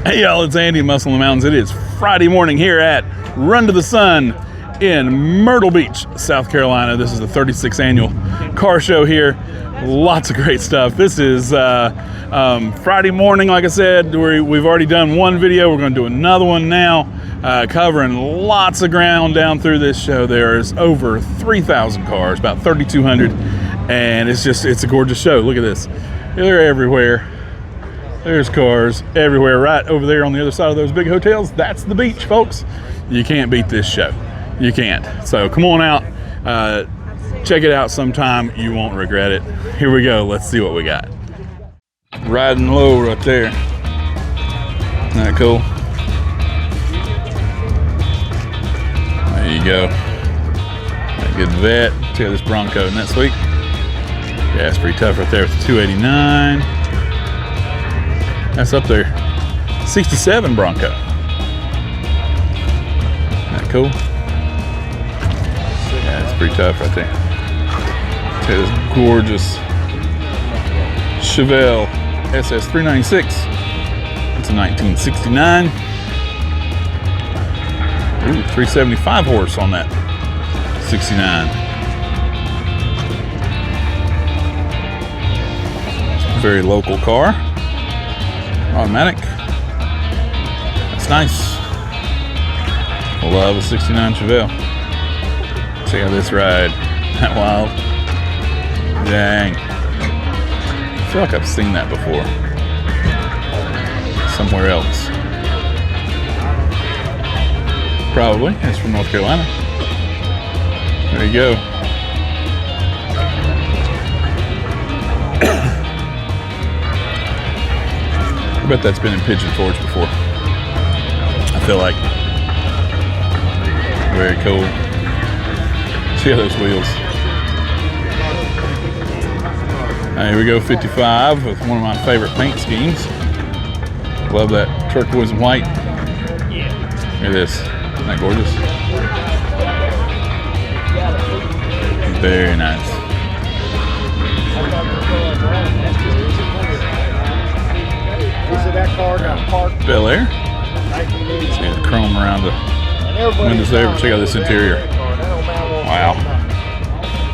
Hey y'all, it's Andy, Muscle in the Mountains. It is Friday morning here at Run to the Sun in Myrtle Beach, South Carolina. This is the 36th annual car show here. Lots of great stuff. This is Friday morning, like I said. We've already done one video. We're going to do another one now, covering lots of ground down through this show. There's over 3,000 cars, about 3,200, and it's a gorgeous show. Look at this. They're everywhere. There's cars everywhere. Right over there on the other side of those big hotels, that's the beach, folks. You can't beat this show. You can't. So come on out. Check it out sometime. You won't regret it. Here we go. Let's see what we got. Riding low right there. Isn't that cool? There you go. Got a good vet. Check out this Bronco. Isn't that sweet? Yeah, it's pretty tough right there with the 289. That's up there. 67 Bronco. Isn't that cool? Yeah, it's pretty tough right there. Look at this gorgeous Chevelle SS396. It's a 1969. Ooh, 375 horse on that 69. It's a very local car. Automatic. That's nice. Love a 69 Chevelle. Check out this ride. That wild. Dang. I feel like I've seen that before. Somewhere else. Probably. It's from North Carolina. There you go. I bet that's been in Pigeon Forge before. I feel like. Very cool. See how those wheels. Here we go, 55 with one of my favorite paint schemes. Love that turquoise and white. Look at this. Isn't that gorgeous? Very nice. Bel Air. See the chrome around the windows there, but check out this interior. Wow.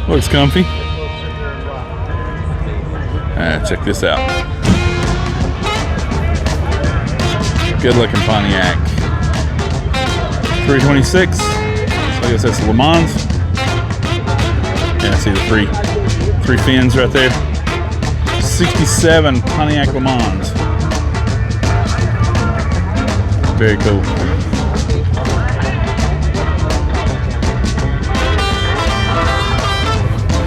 Looks comfy. Check this out. Good looking Pontiac. 326. So I guess that's Le Mans. Yeah, see the three fins right there. 67 Pontiac Le Mans. Very cool.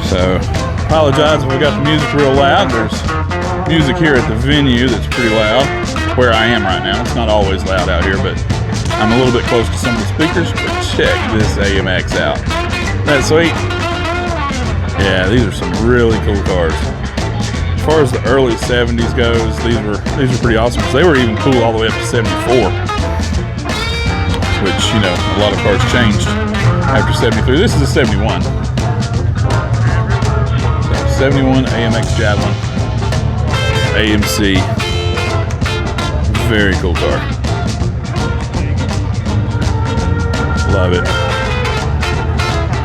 So, apologize if we got the music real loud. There's music here at the venue that's pretty loud. Where I am right now. It's not always loud out here, but I'm a little bit close to some of the speakers. But check this AMX out. That's sweet. Yeah, these are some really cool cars. As far as the early 70s goes, these were pretty awesome. Because they were even cool all the way up to 74. Which, you know, a lot of cars changed after 73. This is a 71. So 71 AMX Javelin AMC. Very cool car. Love it.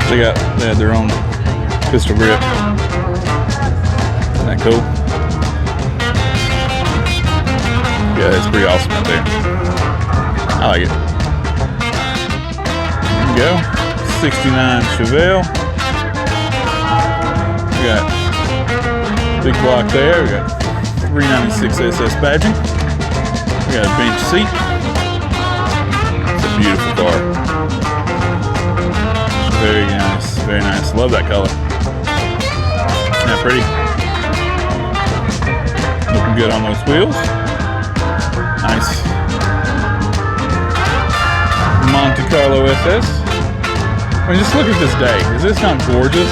Check out, they had their own pistol grip. Isn't that cool? Yeah, it's pretty awesome out there. I like it. There we go. 69 Chevelle. We got big block there. We got 396 SS badging. We got a bench seat. It's a beautiful car. Very nice, very nice. Love that color. Isn't that pretty? Looking good on those wheels. Nice. Monte Carlo SS. I mean, just look at this day. Is this not gorgeous?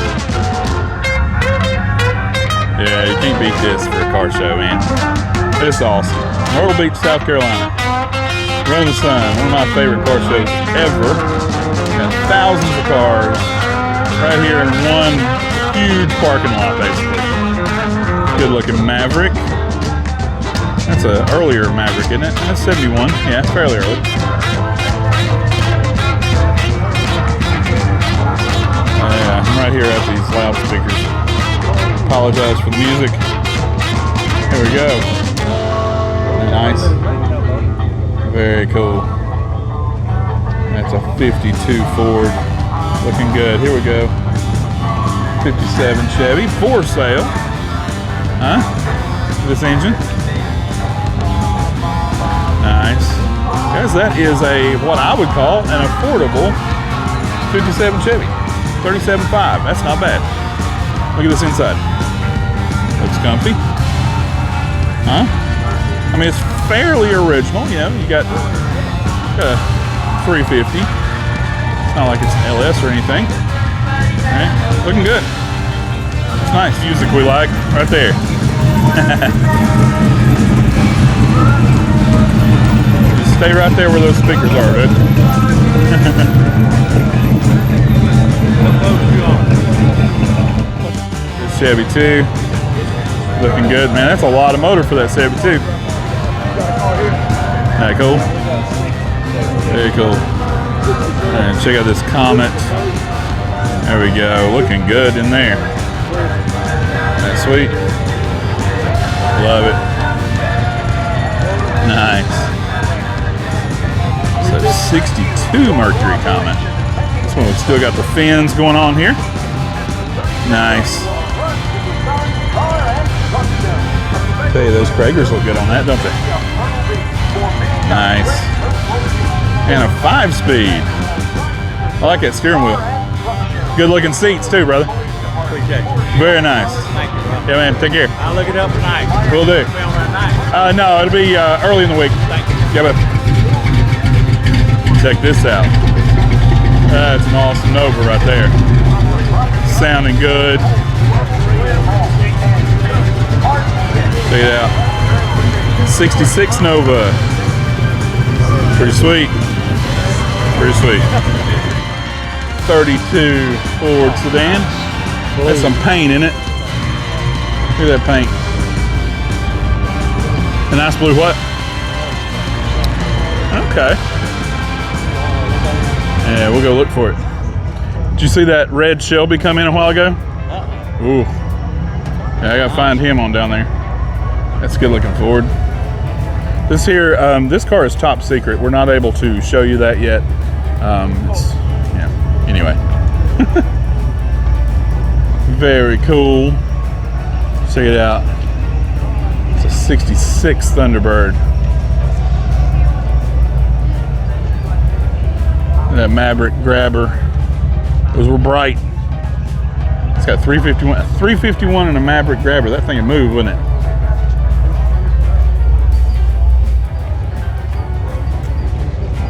Yeah, you can't beat this for a car show, man. It's awesome. Myrtle Beach, South Carolina. Run the Sun, one of my favorite car shows ever. Got thousands of cars right here in one huge parking lot, basically. Good looking Maverick. That's an earlier Maverick, isn't it? That's 71. Yeah, fairly early. Yeah, I'm right here at these loudspeakers. Apologize for the music. Here we go. Nice. Very cool. That's a 52 Ford. Looking good. Here we go. 57 Chevy for sale. Huh? This engine. Nice. Guys, that is what I would call an affordable 57 Chevy. 37.5. That's not bad. Look at this inside. Looks comfy. Huh? I mean, it's fairly original. You know, you got a 350. It's not like it's an LS or anything. All right, looking good. It's nice music we like right there. Just stay right there where those speakers are, dude. This Chevy 2. Looking good, man. That's a lot of motor for that 72. That cool? Very cool. And check out this Comet. There we go. Looking good in there. That's sweet. Love it. Nice. So 62 Mercury Comet. This one still got the fins going on here. Nice. Tell you, those Kragers look good on that, don't they? Nice. And a 5-speed. I like that steering wheel. Good looking seats too, brother. Appreciate it. Very nice. Thank you, brother. Yeah, man, take care. I'll look it up tonight. Will do. Film that night. No, it'll be early in the week. Thank you. Yeah, but check this out. That's an awesome Nova right there. Sounding good. Check it out. 66 Nova. Pretty sweet. Pretty sweet. 32 Ford sedan. That's some paint in it. Look at that paint. A nice blue what? Okay. Yeah, we'll go look for it. Did you see that red Shelby come in a while ago? Ooh. Yeah, I gotta find him on down there. That's a good looking Ford. This here, this car is top secret. We're not able to show you that yet. Yeah, anyway. Very cool. Check it out. It's a 66 Thunderbird. That Maverick grabber. Those were bright. It's got 351 and a Maverick grabber. That thing would move, wouldn't it?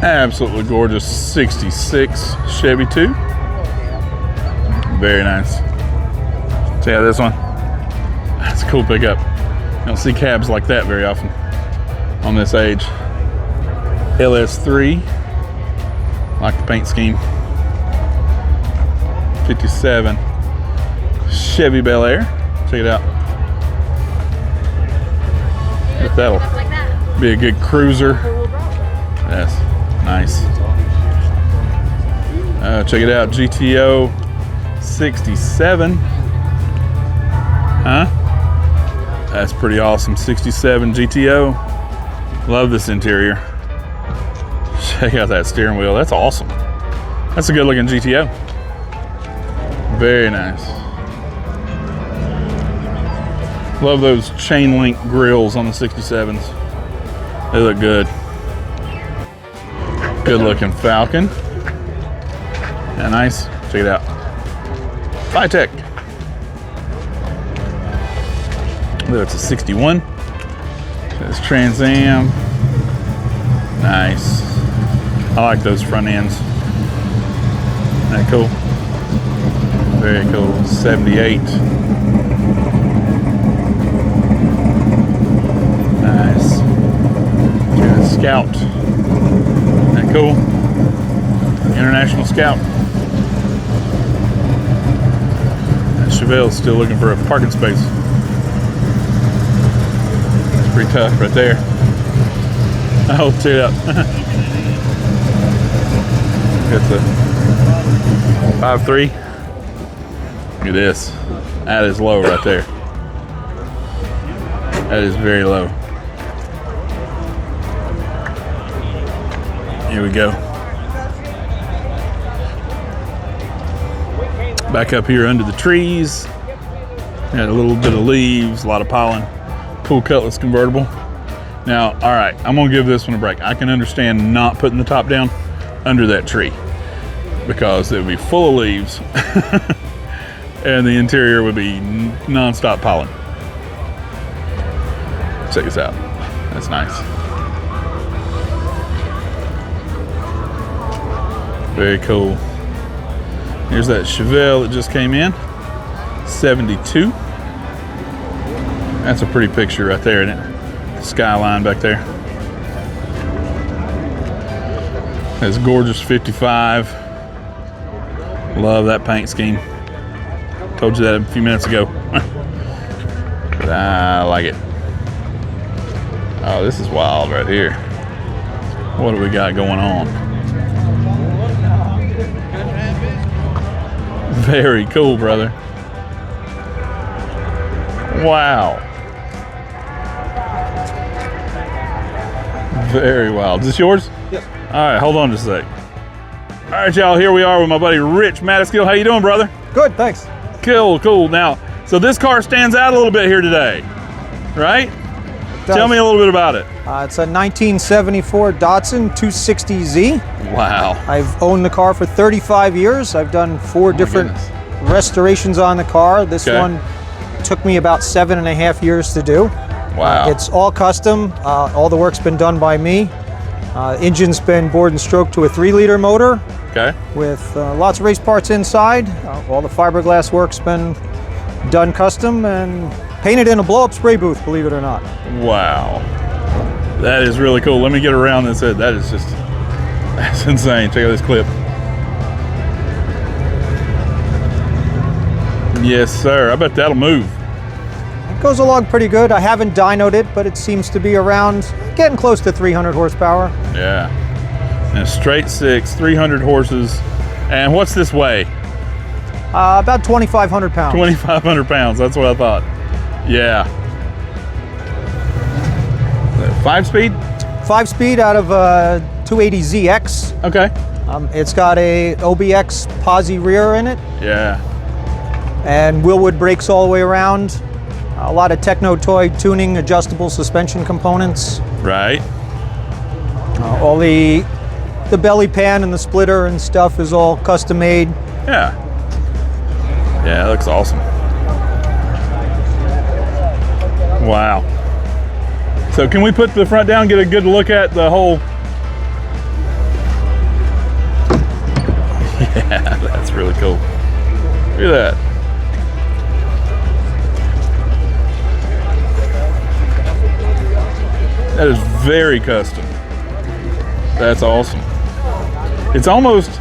Absolutely gorgeous 66 Chevy 2. Very nice. See how this one? That's a cool pickup. You don't see cabs like that very often on this age. LS3. Like the paint scheme. 57 Chevy Bel Air. Check it out. If that'll be a good cruiser. Yes, nice. Check it out, GTO 67. Huh? That's pretty awesome. 67 GTO. Love this interior. Check out that steering wheel. That's awesome. That's a good looking GTO. Very nice. Love those chain link grills on the 67s. They look good. Good looking Falcon. Yeah, nice. Check it out. Vitec. It's a 61. It's Trans Am. Nice. I like those front ends. Isn't that cool? Very cool. 78. Nice. Got a Scout. Isn't that cool? International Scout. Chevelle's still looking for a parking space. Pretty tough right there. Oh, check it out. Got the 5.3. Look at this. That is low right there. That is very low. Here we go. Back up here under the trees. Got a little bit of leaves, a lot of pollen. Cool Cutlass convertible. Now, all right, I'm gonna give this one a break. I can understand not putting the top down under that tree because it would be full of leaves and the interior would be non-stop pollen. Check this out. That's nice. Very cool. Here's that Chevelle that just came in. 72. That's a pretty picture right there, isn't it? The skyline back there. That's gorgeous 55. Love that paint scheme. Told you that a few minutes ago. But I like it. Oh, this is wild right here. What do we got going on? Very cool, brother. Wow. Very wild. Is this yours? Yes. All right, hold on just a sec. All right, y'all, here we are with my buddy Rich Madaskill. How you doing, brother? Good, thanks. Cool, cool. Now, so this car stands out a little bit here today, right? Tell me a little bit about it. It's a 1974 Datsun 260Z. Wow. I've owned the car for 35 years. I've done 4 different restorations on the car. This one took me about 7.5 years to do. Wow. It's all custom. All the work's been done by me. Engine's been bored and stroked to a 3-liter motor. Okay. With lots of race parts inside. All the fiberglass work's been done custom and painted in a blow-up spray booth, believe it or not. Wow. That is really cool. Let me get around this head. That is just, that's insane. Check out this clip. Yes, sir. I bet that'll move. It goes along pretty good. I haven't dynoed it, but it seems to be around getting close to 300 horsepower. Yeah. And a straight 6, 300 horses. And what's this weigh? About 2,500 pounds. 2,500 pounds. That's what I thought. Yeah. 5-speed? 5-speed out of a 280ZX. Okay. It's got a OBX posi rear in it. Yeah. And Willwood brakes all the way around. A lot of Techno Toy tuning, adjustable suspension components. Right. All the belly pan and the splitter and stuff is all custom made. Yeah. Yeah, it looks awesome. Wow. So can we put the front down, get a good look at the whole? Yeah, that's really cool. Look at that. That is very custom. That's awesome. It's almost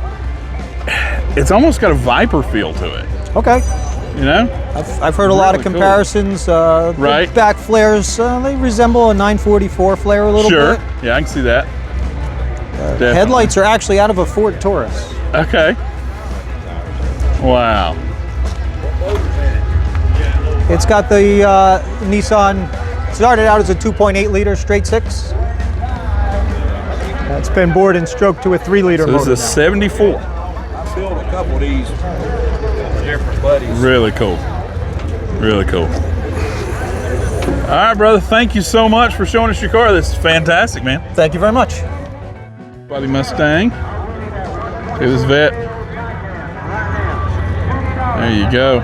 got a Viper feel to it. Okay. You know? I've heard a lot of Really cool. comparisons. Right. The back flares, they resemble a 944 flare a little Sure. bit. Yeah, I can see that. The headlights are actually out of a Ford Taurus. Okay. Wow. It's got the Nissan, started out as a 2.8 liter straight 6. It's been bored and stroked to a 3-liter So motor. this is a 74. I filled a couple of these different buddies. Really cool. Really cool. All right, brother. Thank you so much for showing us your car. This is fantastic, man. Thank you very much. Body Mustang. Look at this vet. There you go.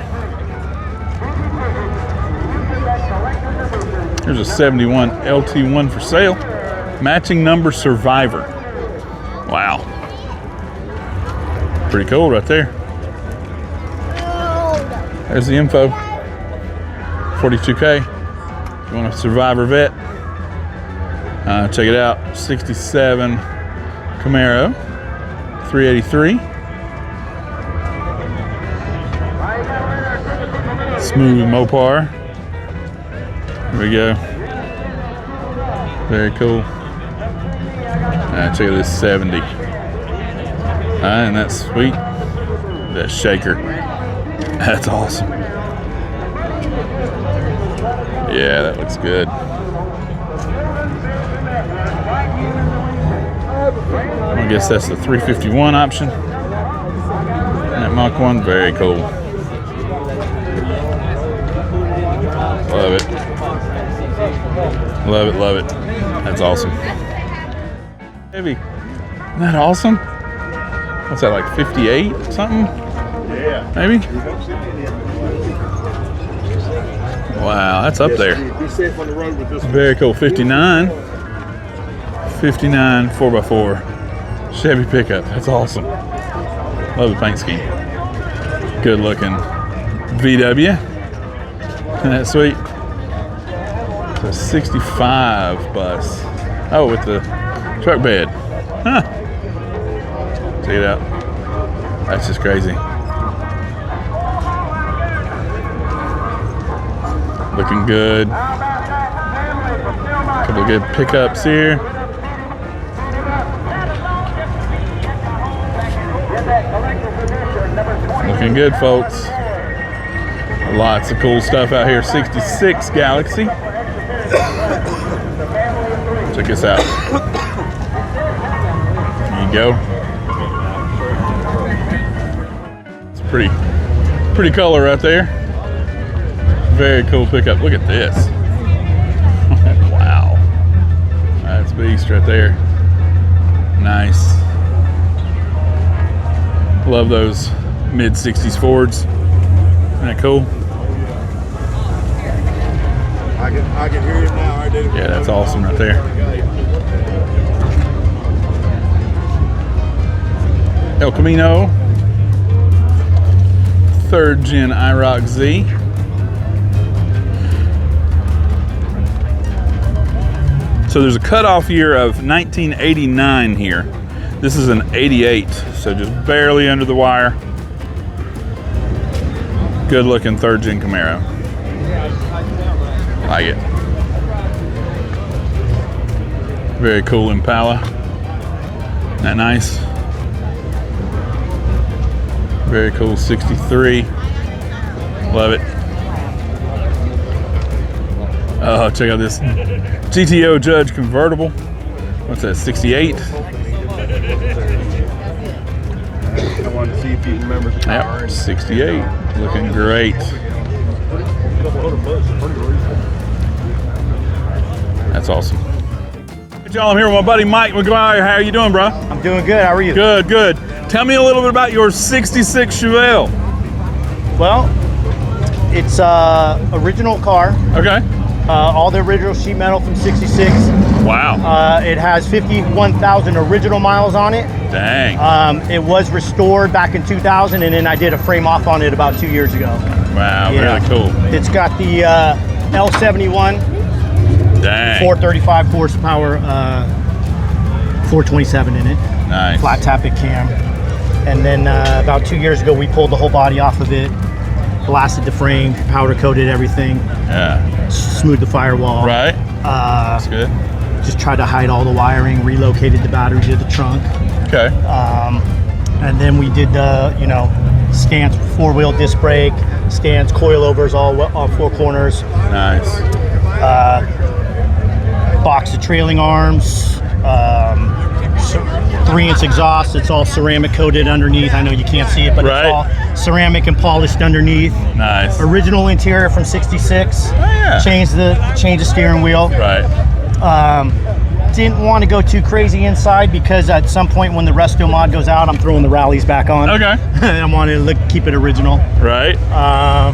Here's a 71 LT1 for sale. Matching number Survivor. Wow. Pretty cool right there. There's the info. 42K. If you want a Survivor vet, check it out. 67 Camaro, 383. Smooth Mopar. Here we go. Very cool. Check out this 70. And that's sweet. That shaker. That's awesome. Yeah, that looks good. I guess that's the 351 option. And that Mach 1, very cool. Love it. Love it, love it. That's awesome. Chevy. Isn't that awesome? What's that, like 58 something? Yeah. Maybe? Wow, that's up there. Be safe on the road with this. Very cool. 59. 59 4x4 Chevy pickup. That's awesome. Love the paint scheme. Good looking VW. Isn't that sweet? It's a 65 bus. Oh, with the truck bed. Huh. Check it out. That's just crazy. Looking good. Couple of good pickups here. Looking good, folks. Lots of cool stuff out here. 66 Galaxy. Check this out. There you go. It's pretty color right there. Very cool pickup. Look at this. Wow. That's beast right there. Nice. Love those mid-60s Fords. Isn't that cool? I can hear you now. I do. Yeah, that's awesome right there. El Camino. 3rd gen IROC Z. So there's a cutoff year of 1989 here. This is an 88, so just barely under the wire. Good looking 3rd gen Camaro. Like it. Very cool Impala. Isn't that nice? Very cool 63. Love it. Oh, check out this GTO Judge convertible. What's that, 68? I wanted to see if you remember the car. Yep, 68. Looking great. That's awesome. Hey, y'all, I'm here with my buddy Mike McGuire. How are you doing, bro? I'm doing good. How are you? Good, good. Tell me a little bit about your 66 Chevelle. Well, it's original car. Okay. All the original sheet metal from '66. Wow. It has 51,000 original miles on it. Dang. It was restored back in 2000, and then I did a frame off on it about 2 years ago. Wow, Yeah. really cool. It's got the L71, Dang. 435 horsepower, 427 in it. Nice. Flat tappet cam. And then about 2 years ago, we pulled the whole body off of it, blasted the frame, powder coated everything, Yeah. smoothed the firewall. Right. That's good. Just tried to hide all the wiring, relocated the battery to the trunk. Okay. And then we did the, stance 4-wheel disc brake, stance coilovers all 4 corners, Nice. box of trailing arms, 3-inch exhaust. It's all ceramic coated underneath. I know you can't see it, but Right. it's all ceramic and polished underneath. Nice. Original interior from '66. Oh, yeah. Changed the steering wheel. Right. Didn't want to go too crazy inside because at some point when the resto mod goes out, I'm throwing the rallies back on. Okay. And I wanted to keep it original. Right. Now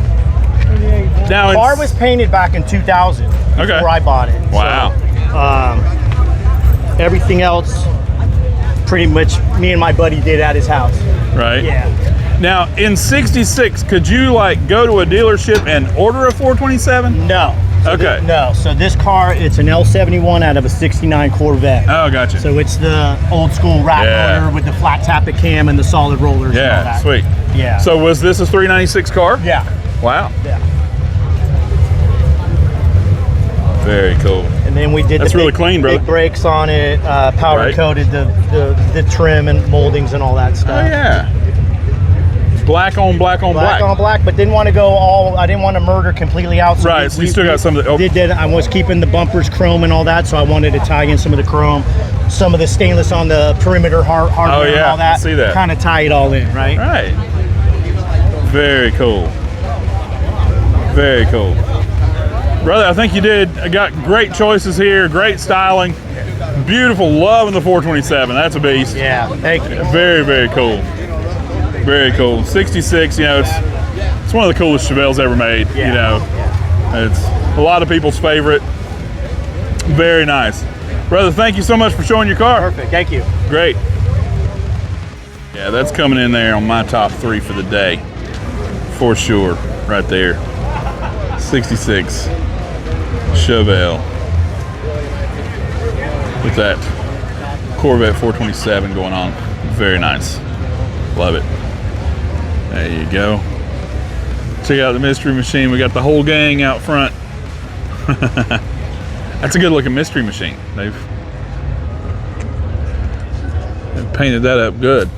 Car it's, was painted back in 2000 Okay. before I bought it. wow. So, everything else, pretty much me and my buddy did at his house. Right. Yeah. Now in '66, could you like go to a dealership and order a 427? No. So Okay. no. So this car, it's an L71 out of a '69 Corvette. Oh, gotcha. So it's the old school rat Yeah. motor with the flat tappet cam and the solid rollers and all Yeah. that. Sweet. Yeah. So was this a 396 car? Yeah. Wow. Yeah. Very cool. And then we did That's really clean, brother. big brakes on it, powder Right. coated the trim and moldings and all that stuff. Oh yeah. Black on black on black. Black on black, but didn't want to go all. I didn't want to murder completely out. So Right. So you still got some of the. Oh, Did that. I was keeping the bumpers chrome and all that, so I wanted to tie in some of the chrome, some of the stainless on the perimeter hardware Oh, yeah, and all that. I see that. Kind of tie it all in, right? right. Very cool. Very cool. Brother, I think you did. I got great choices here. Great styling. Beautiful. Loving the 427. That's a beast. Yeah. Thank you. Very, very cool. Very cool. 66, you know, it's one of the coolest Chevelles ever made. Yeah. You know, it's a lot of people's favorite. Very nice. Brother, thank you so much for showing your car. Perfect. Thank you. Great. Yeah, that's coming in there on my top 3 for the day. For sure. Right there. 66 Chevelle. With that Corvette 427 going on. Very nice. Love it. There you go. Check out the mystery machine. We got the whole gang out front. That's a good looking mystery machine. They've painted that up good.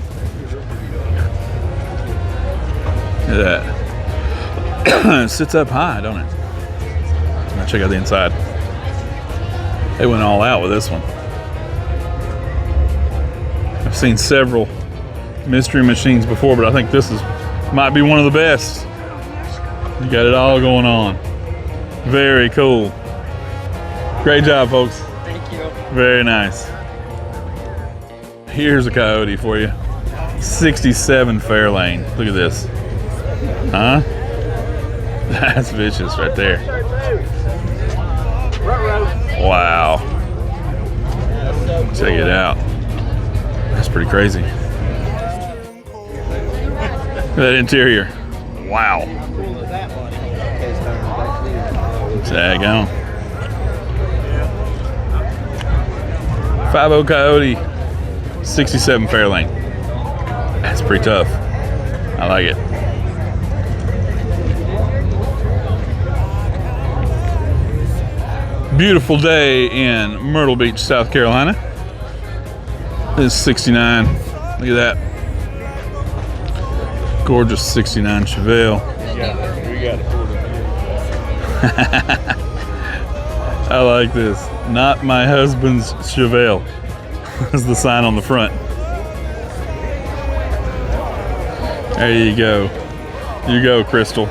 Look at that. It sits up high, don't it? Now check out the inside. They went all out with this one. I've seen several mystery machines before, but I think this might be one of the best. You got it all going on. Very cool. Great job, folks. Thank you. Very nice. Here's a Coyote for you. 67 Fairlane. Look at this. Huh? That's vicious right there. Wow. Check it out. That's pretty crazy. Look at that interior. Wow. Daggone. 50 Coyote, 67 Fairlane. That's pretty tough. I like it. Beautiful day in Myrtle Beach, South Carolina. This is 69. Look at that. Gorgeous 69 Chevelle. I like this. Not my husband's Chevelle. That's the sign on the front. There you go. You go, Crystal.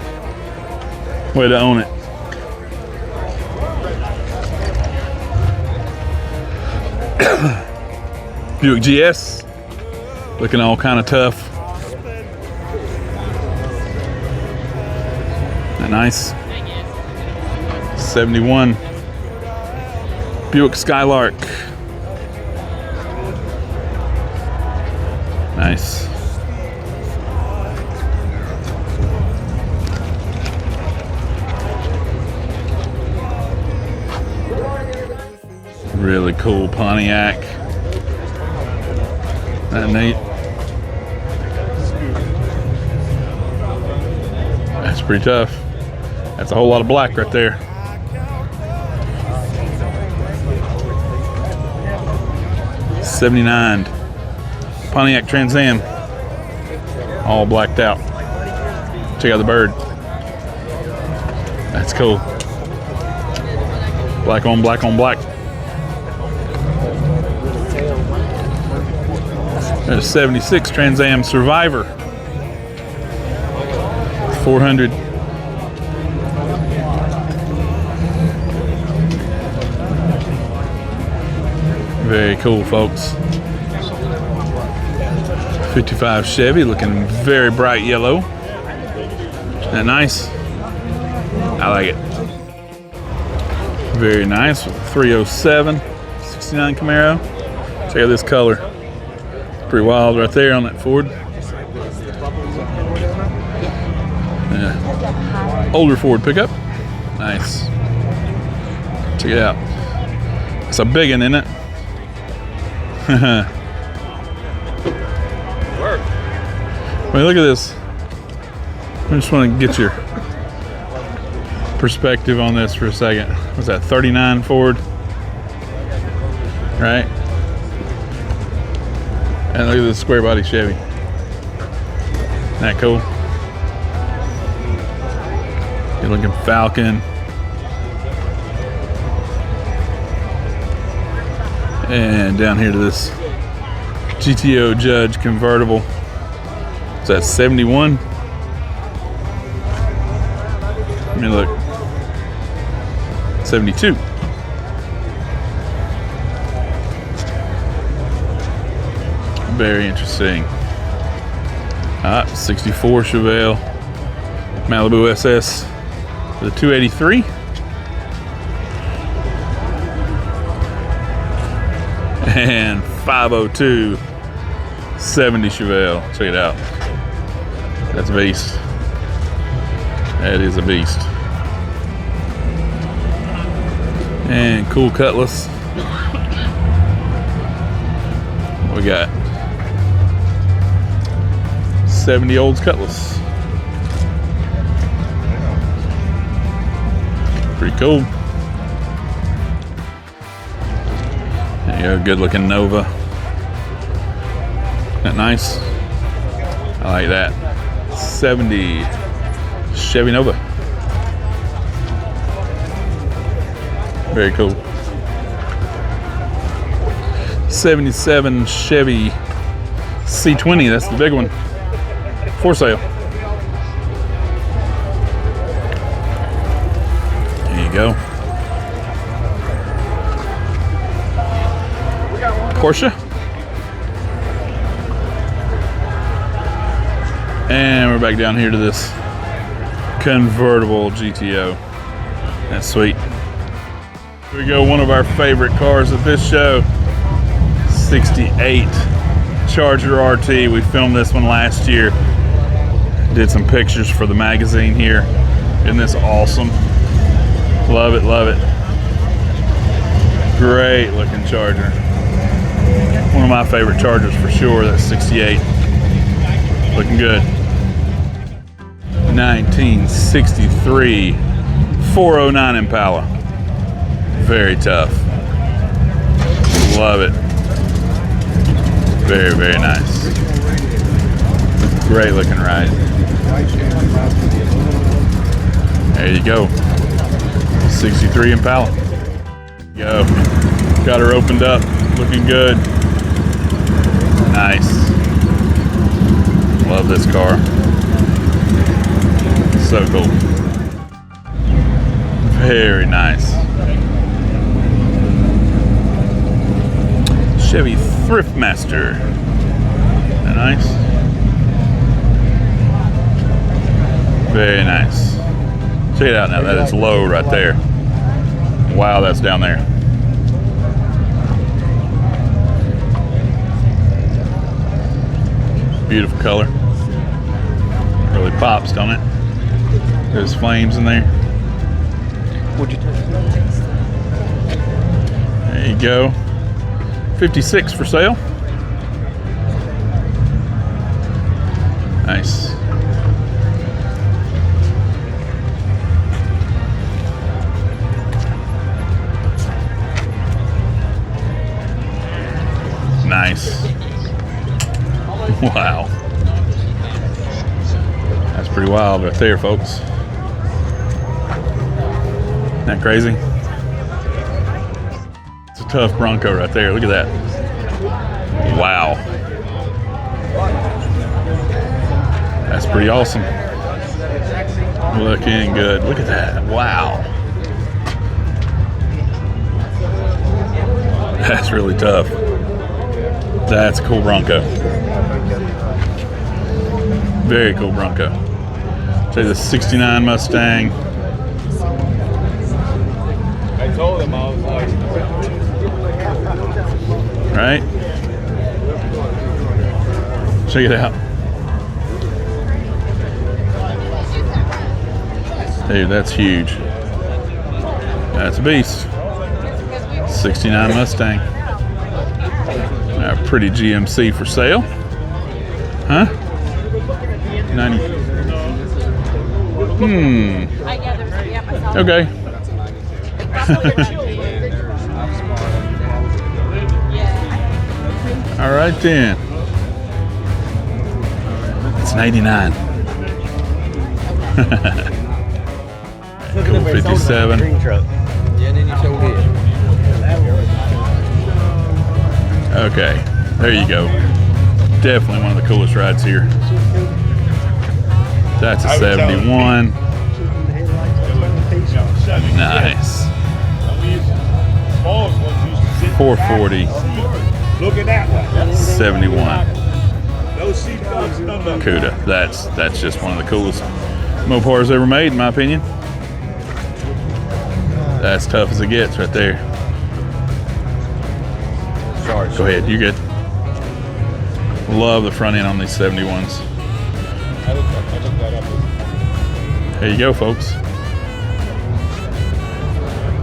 Way to own it. Buick GS. Looking all kind of tough. Nice. 71 Buick Skylark. Nice. Really cool Pontiac. That neat. That's pretty tough. That's a whole lot of black right there. '79 Pontiac Trans Am, all blacked out. Check out the bird. That's cool. Black on black on black. There's a 76 Trans Am Survivor. 400. Very cool, folks. 55 Chevy, looking very bright yellow. Isn't that nice? I like it. Very nice with a 307 69 Camaro. Check out this color. Pretty wild right there on that Ford. Yeah. Older Ford pickup. Nice. Check it out. It's a big one, isn't it? Wait, look at this. I just want to get your perspective on this for a second. Was that 39 Ford? Right? And look at this square body Chevy. Isn't that cool? Good looking Falcon. And down here to this GTO Judge convertible. Is that 71? Let me look. 72. Very interesting. 64 Chevelle Malibu SS with a 283. And 502 70 Chevelle. Check it out. That's a beast. That is a beast. And cool Cutlass. What we got? 70 Olds Cutlass. Pretty cool. There you go, good looking Nova. Isn't that nice? I like that. 70 Chevy Nova. Very cool. 77 Chevy C20, that's the big one. For sale. There you go. Porsche. And we're back down here to this convertible GTO. That's sweet. Here we go, one of our favorite cars at this show. 68 Charger RT. We filmed this one last year. Did some pictures for the magazine here. Isn't this awesome? Love it, love it. Great looking Charger. One of my favorite Chargers for sure, that's 68. Looking good. 1963 409 Impala. Very tough. Love it. Very, very nice. Great looking ride. There you go. 63 Impala. Go. Got her opened up. Looking good. Nice. Love this car. So cool. Very nice. Chevy Thriftmaster. Isn't that nice? Very nice. Check it out now. That is low right there. Wow, that's down there. Beautiful color. Really pops, don't it? There's flames in there. There you go. 56 for sale. Nice. Nice. Wow. That's pretty wild right there, folks. Isn't that crazy? It's a tough Bronco right there. Look at that. Wow. That's pretty awesome. Looking good. Look at that. Wow. That's really tough. That's a cool Bronco. Very cool Bronco. Say the 69 Mustang. I told him I was like, Right? Check it out. Dude, that's huge. That's a beast. 69 Mustang. A pretty GMC for sale. Huh? 90. Okay. All right then. It's 99. Cool 57. Okay, there you go. Definitely one of the coolest rides here. That's a 71. Nice. 440. Look at that one. 71. Those seatbelts done CUDA. That's just one of the coolest Mopars ever made, in my opinion. That's tough as it gets right there. Sorry. Go ahead, you good. Love the front end on these 71s. There you go, folks.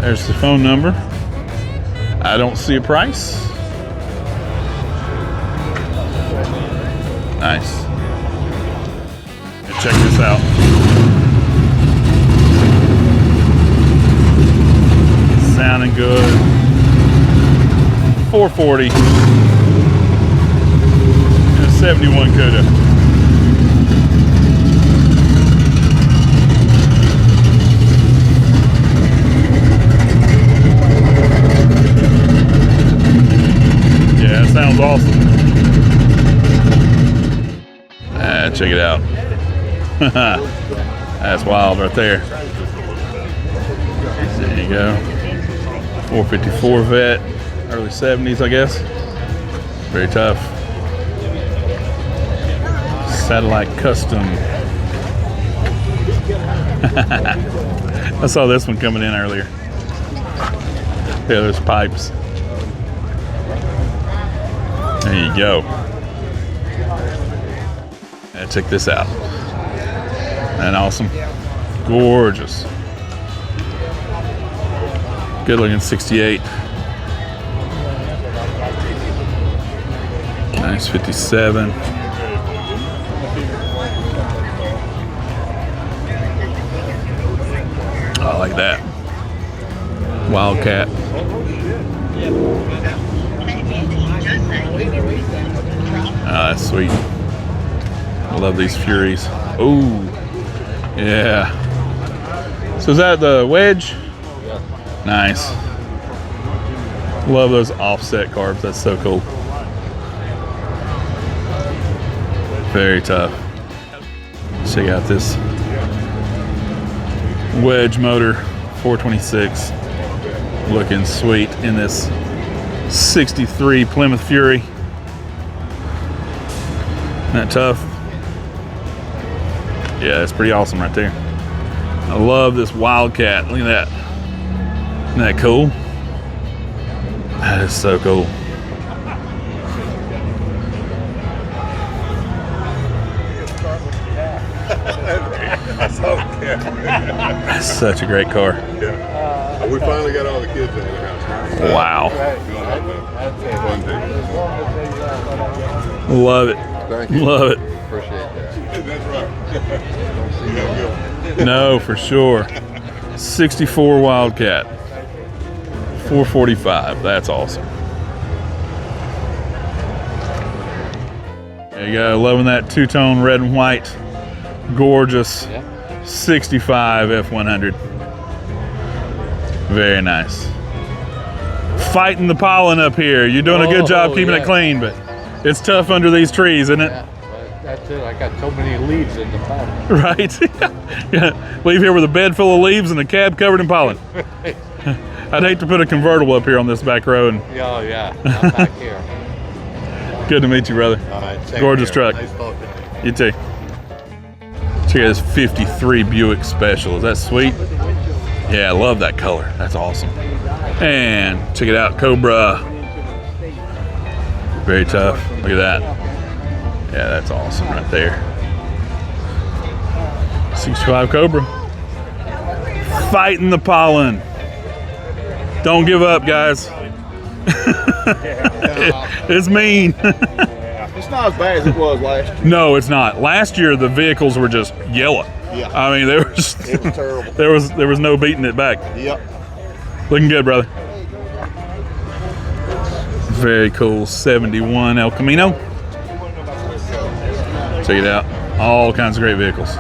There's the phone number. I don't see a price. Nice. Check this out. Sounding good. 440. And a 71 CUDA. Yeah, that sounds awesome. Check it out. That's wild right there. There you go. 454 Vet, early 70s, I guess. Very tough. Satellite Custom. I saw this one coming in earlier. Yeah, there's pipes. There you go. And check this out. Isn't awesome? Gorgeous. Good looking 68. Nice 57. I like that. Wildcat. Ah, that's sweet. I love these Furies. Ooh, yeah. So is that the wedge? Yeah. Nice. Love those offset carbs. That's so cool. Very tough. Check out this wedge motor, 426. Looking sweet in this 63 Plymouth Fury. Isn't that tough? Yeah, it's pretty awesome right there. I love this Wildcat. Look at that. Isn't that cool? That is so cool. That's such a great car. Yeah. We finally got all the kids in the house. Wow. Fun day. Love it. Thank you. Love it. Appreciate that. That's right. No, for sure. 64 Wildcat. 445. That's awesome. There you go. Loving that two-tone red and white. Gorgeous. 65 F100. Very nice. Fighting the pollen up here. You're doing a good job keeping it clean, but it's tough under these trees, isn't it? Yeah, but that's it. I got so many leaves in the pollen. Right. Yeah. Leave here with a bed full of leaves and a cab covered in pollen. I'd hate to put a convertible up here on this back road. Oh, yeah. I'm back here. Good to meet you, brother. All right. Gorgeous truck. Nice talking to you. You too. Check out this 53 Buick Special. Is that sweet? Yeah, I love that color. That's awesome. And check it out, Cobra. Very tough. Look at that. Yeah, that's awesome right there. 65 Cobra. Fighting the pollen. Don't give up, guys. It's mean. It's not as bad as it was last year. No, it's not. Last year, the vehicles were just yellow. Yeah. I mean, they were just It was terrible. There was no beating it back. Yep. Looking good, brother. Very cool 71 El Camino. Check it out. All kinds of great vehicles.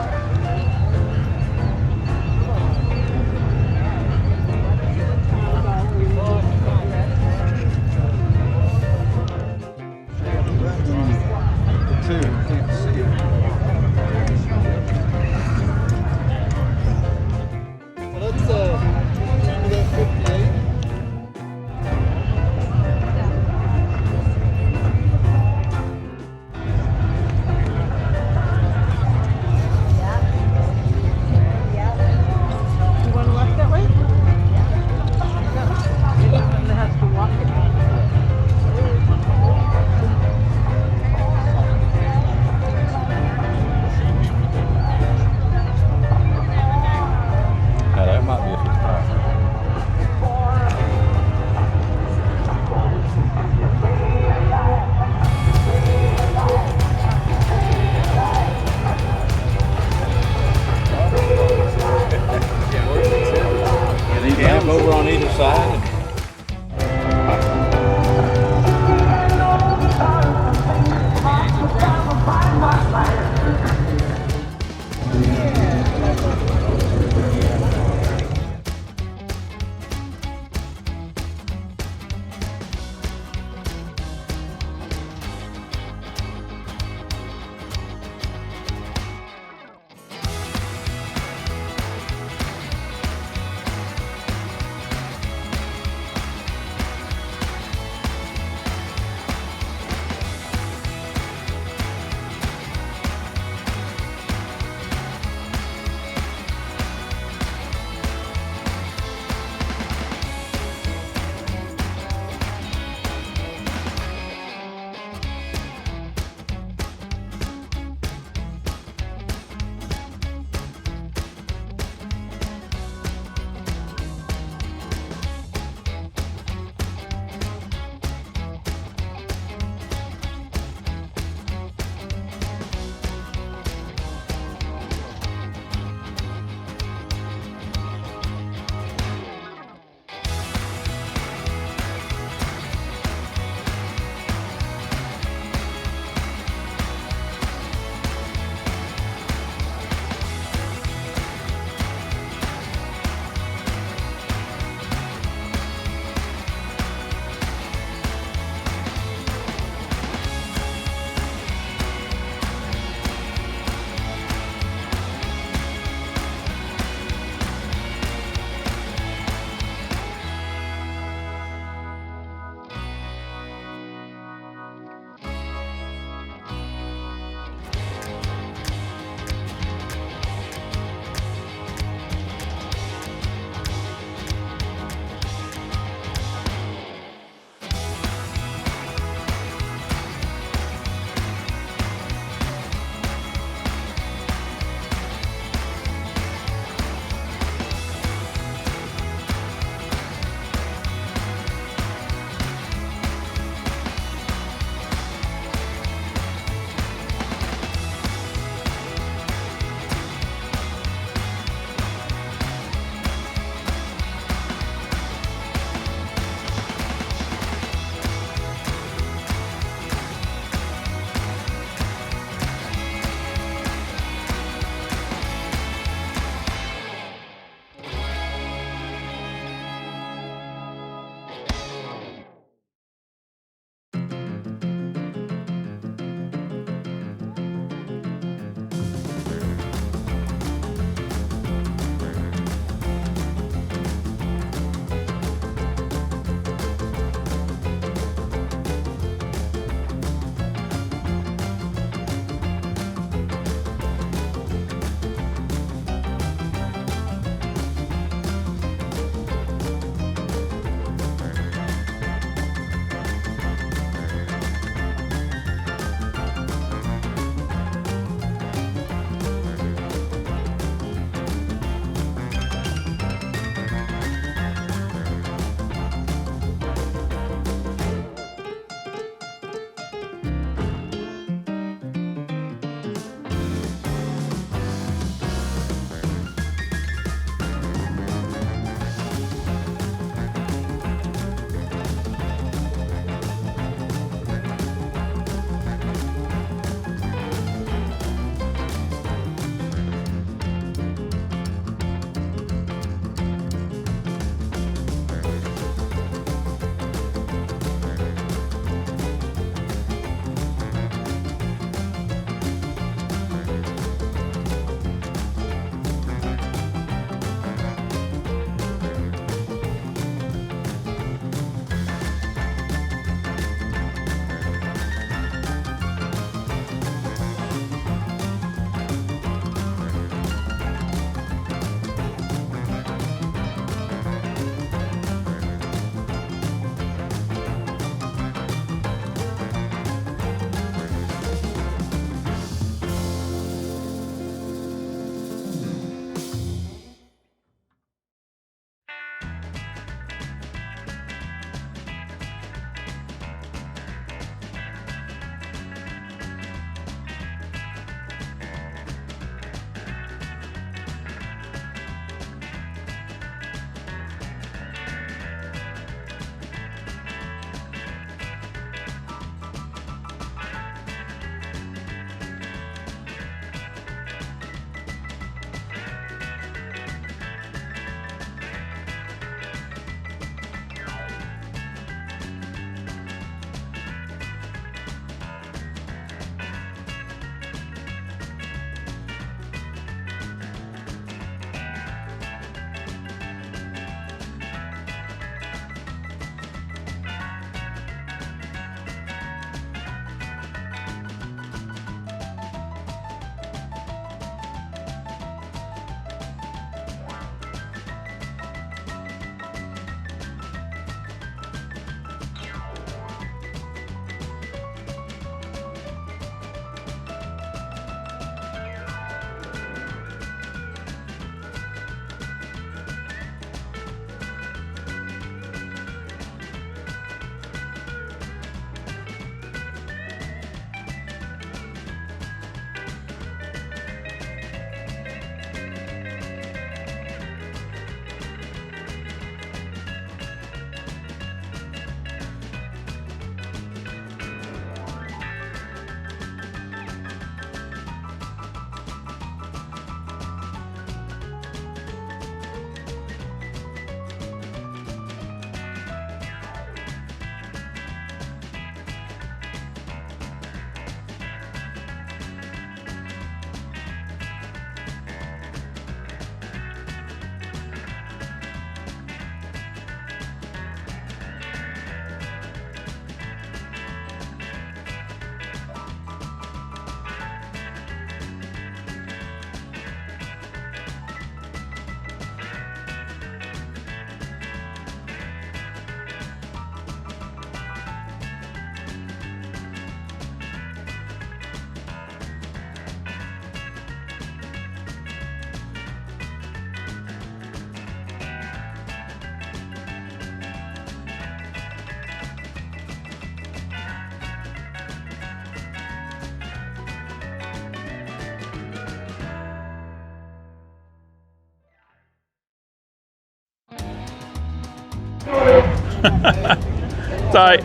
It's all right.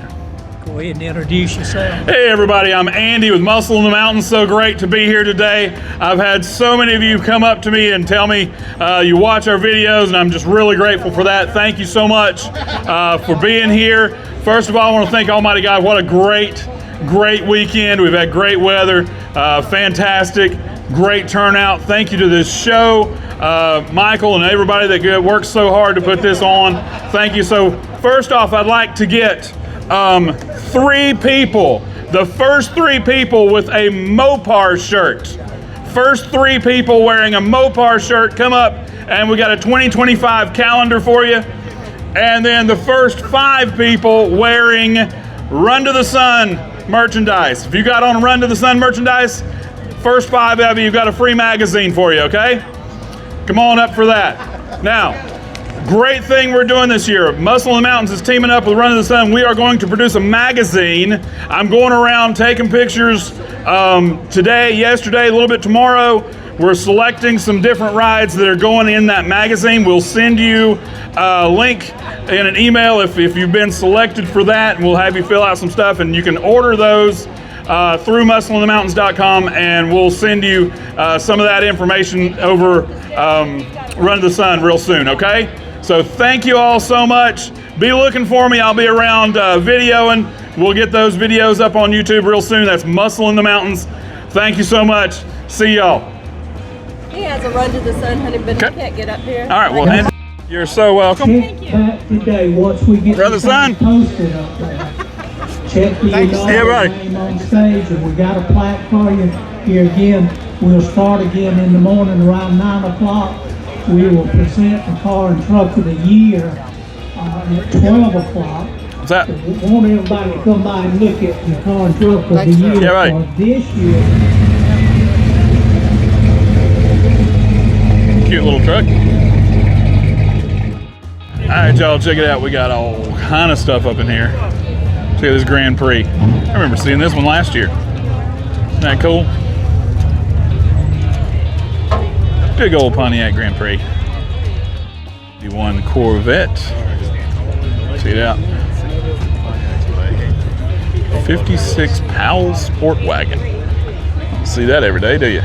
Go ahead and introduce yourself. Hey everybody, I'm Andy with Muscle in the Mountains. So great to be here today. I've had so many of you come up to me and tell me you watch our videos, and I'm just really grateful for that. Thank you so much for being here. First of all, I want to thank Almighty God. What a great weekend. We've had great weather, fantastic, great turnout. Thank you to this show, Michael and everybody that worked so hard to put this on. Thank you. So first off, I'd like to get 3 people, the first 3 people with a Mopar shirt. First 3 people wearing a Mopar shirt, come up, and we got a 2025 calendar for you. And then the first 5 people wearing Run to the Sun merchandise. If you got on Run to the Sun merchandise, first 5 of you got a free magazine for you, okay? Come on up for that. Now, great thing we're doing this year. Muscle in the Mountains is teaming up with Run to the Sun. We are going to produce a magazine. I'm going around taking pictures today, yesterday, a little bit tomorrow. We're selecting some different rides that are going in that magazine. We'll send you a link in an email if you've been selected for that, and we'll have you fill out some stuff, and you can order those through muscleinthemountains.com, and we'll send you some of that information over Run to the Sun real soon, okay? So thank you all so much. Be looking for me. I'll be around videoing. We'll get those videos up on YouTube real soon. That's Muscle in the Mountains. Thank you so much. See y'all. He has a Run to the Sun, honey, but he can't get up here. All right, well, Andy, you're so welcome. Thank you. Today, once we get Brother Son. posted up there. Check the name on stage, and we got a plaque for you. Here again, we'll start again in the morning around 9 o'clock. We will present the car and truck of the year at 12 o'clock. What's that? We want everybody to come by and look at the car and truck of the year Yeah, right. for this year. Cute little truck. All right, y'all, check it out. We got all kind of stuff up in here. Check out this Grand Prix. I remember seeing this one last year. Isn't that cool? Big old Pontiac Grand Prix. The one Corvette. Check it out. 56 Powell Sport Wagon. Don't see that every day, do you?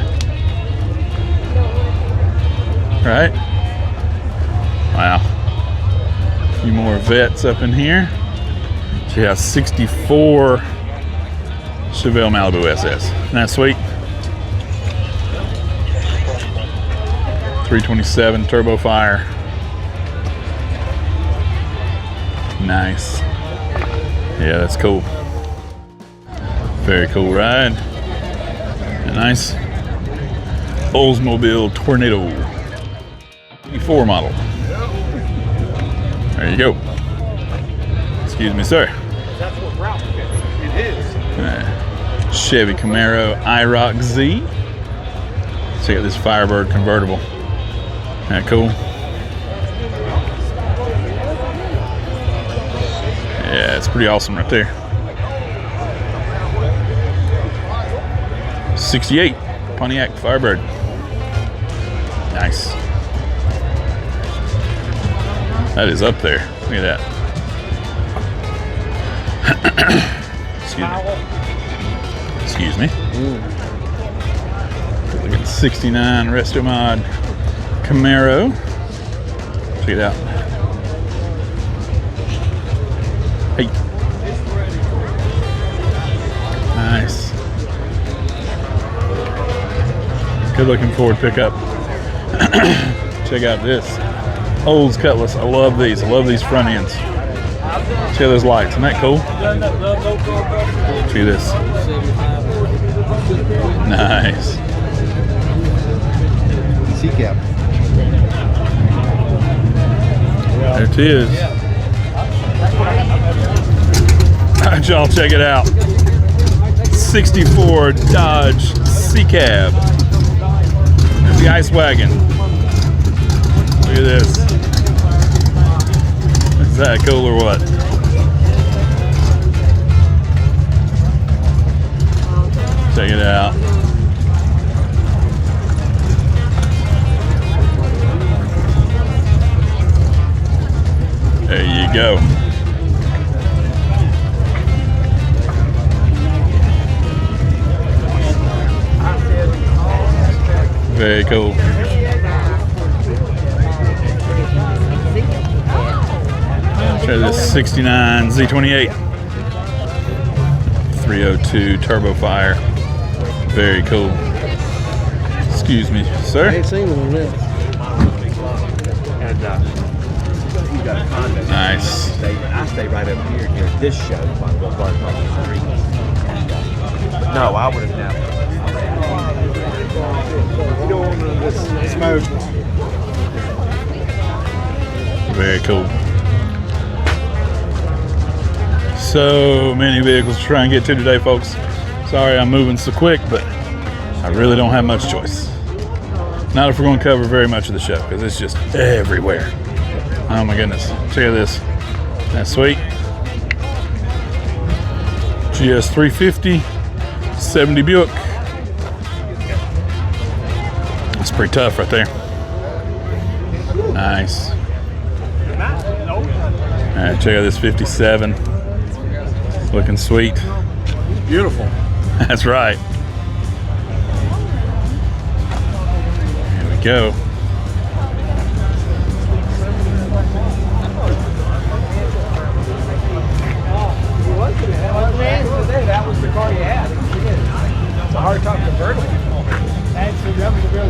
Right? Wow. A few more vets up in here. So you have 64 Chevelle Malibu SS. Isn't that sweet? 327 Turbo Fire. Nice. Yeah, that's cool. Very cool ride. A nice Oldsmobile Tornado. 84 model. There you go. Excuse me, sir. That's what route it is. Chevy Camaro IROC Z. Check out this Firebird convertible. Isn't that cool? Yeah, it's pretty awesome right there. 68 Pontiac Firebird. Nice. That is up there. Look at that. Excuse me. Look at the 69 Restomod Camaro. Check it out. Hey. Nice. Good looking Ford pickup. Check out this. Olds Cutlass. I love these. I love these front ends. Check out those lights. Isn't that cool? See this. Nice. C-cap. There it is. All right, y'all, check it out. 64 Dodge C-Cab. The Ice Wagon. Look at this. Is that cool or what? Check it out. There you go. Very cool. Try this 69 Z28. 302 turbo fire. Very cool. Excuse me, sir. I ain't seen one of them. And you got a condo. Nice. I stay right up here near this show. If I go far across the street. But no, I would have never. You don't want this smoke. Very cool. So many vehicles to try and get to today, folks. Sorry I'm moving so quick, but I really don't have much choice. Not if we're going to cover very much of the show, because it's just everywhere. Oh my goodness. Check out this. That's sweet. GS 350, 70 Buick. That's pretty tough right there. Nice. All right, check out this 57. Looking sweet. Beautiful. That's right. Here we go. That was the car you had. It's a hard top convertible.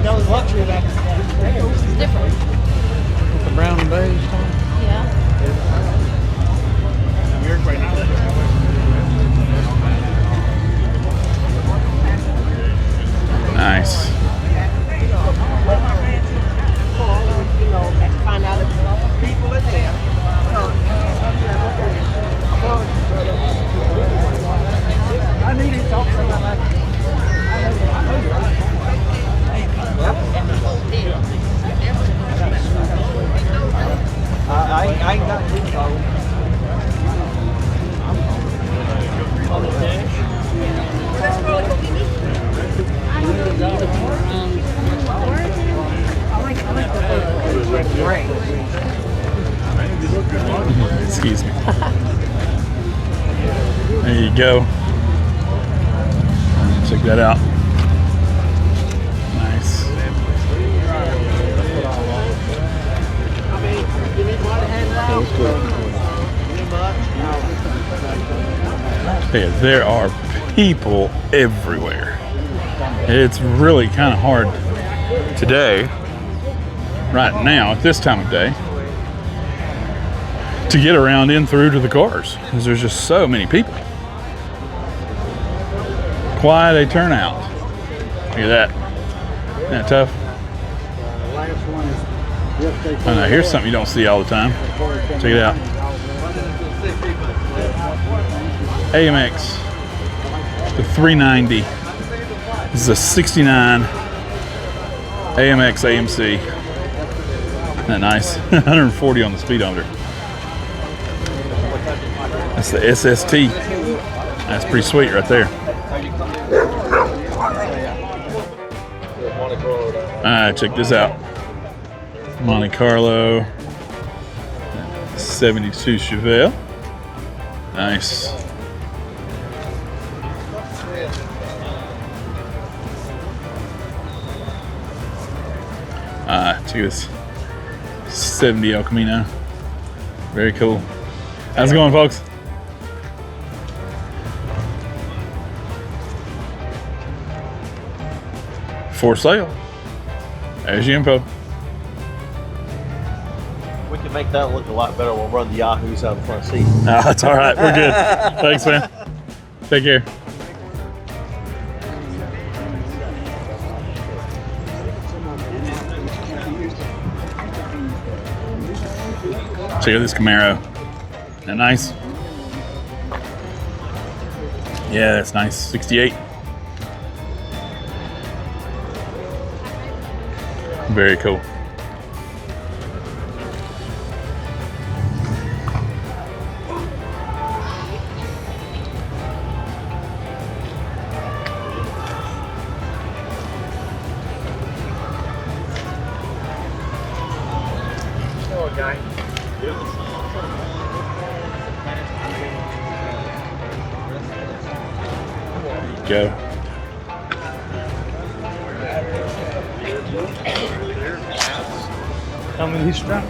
That was luxury back in the day. It's different. The brown and beige. Yeah. Nice. Find out if people are there. I need to talk to somebody. I ain't got too far. Excuse me. There you go. Check that out. Nice. Hey, there are people everywhere. It's really kind of hard today, right now, at this time of day, to get around in through to the cars because there's just so many people. Quite a turnout. Look at that. Isn't that tough? Oh no, here's something you don't see all the time. Check it out. AMX. The 390. This is a 69 AMX AMC. Isn't that nice? 140 on the speedometer. That's the SST. That's pretty sweet right there. Alright, check this out. Monte Carlo 72 Chevelle. Nice. Check this 70 El Camino. Very cool. How's it going, folks? For sale. There's your info. We can make that look a lot better. We'll run the Yahoos out of the front seat. No, that's all right. We're good. Thanks, man. Take care. Check out this Camaro. Isn't that nice? Yeah, that's nice. 68. Very cool. go. Tell me he's strapped.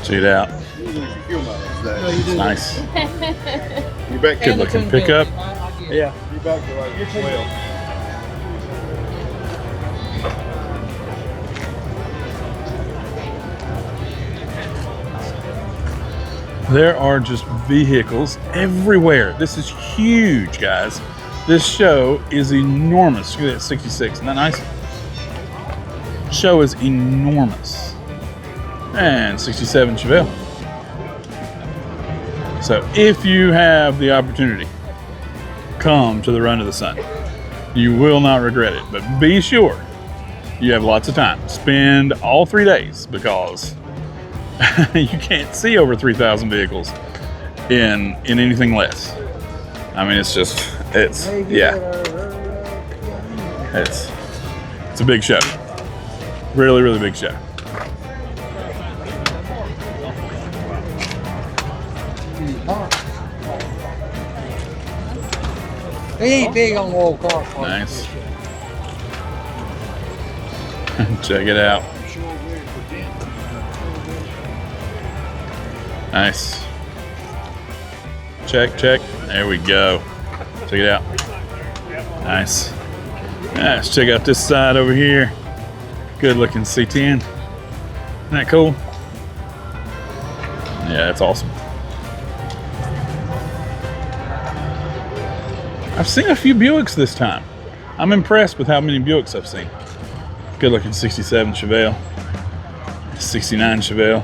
Check it out. It's nice. You back? Good looking pickup. Yeah. You back to like 12. There are just vehicles everywhere. This is huge, guys. This show is enormous. Look at that 66. Isn't that nice? Show is enormous. And 67 Chevelle. So if you have the opportunity, come to the Run to the Sun. You will not regret it, but be sure you have lots of time. Spend all 3 days because you can't see over 3,000 vehicles in anything less. I mean, it's a big show. Really, really big show. He ain't big on old cars. Nice. Check it out. Nice. Check, check. There we go. Check it out. Nice. Let's check out this side over here. Good looking C10. Isn't that cool? Yeah, that's awesome. I've seen a few Buicks this time. I'm impressed with how many Buicks I've seen. Good looking 67 Chevelle. 69 Chevelle.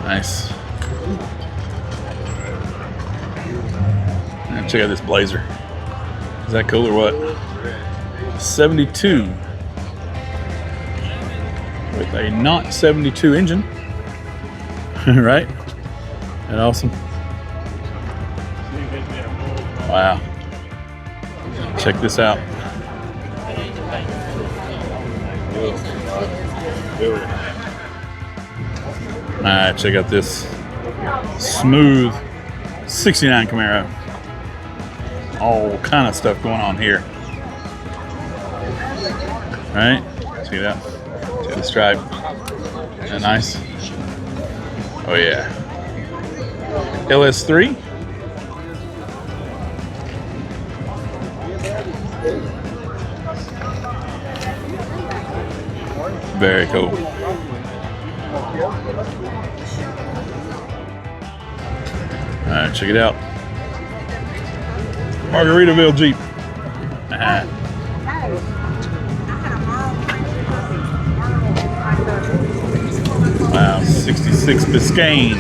Nice. And check out this Blazer. Is that cool or what? 72 with a not 72 engine. Right? That awesome? Wow. Check this out. Alright, check out this smooth 69 Camaro. All kind of stuff going on here. Alright, see that? See the stripe. Isn't that nice? Oh yeah. LS3. Very cool. Alright, check it out. Margaritaville Jeep. Wow, 66 Biscayne.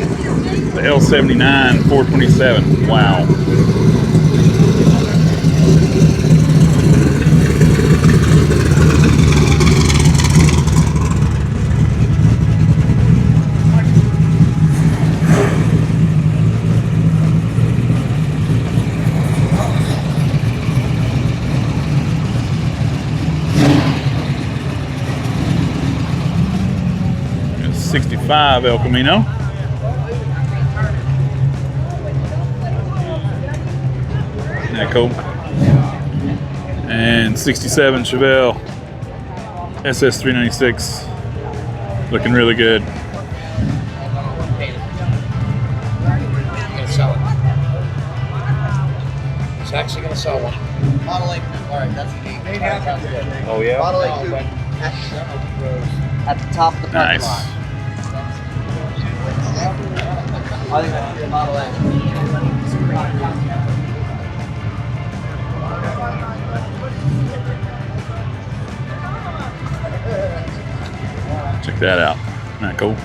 The L79 427. Wow. It's 65 El Camino. Isn't that cool? And 67 Chevelle SS396. Looking really good. He's actually going to sell one. Model 8. All right, that's the Oh, yeah? Model 8 at the top of the parking Nice. lot. I think that's the Model 8. Check that out. Isn't that cool?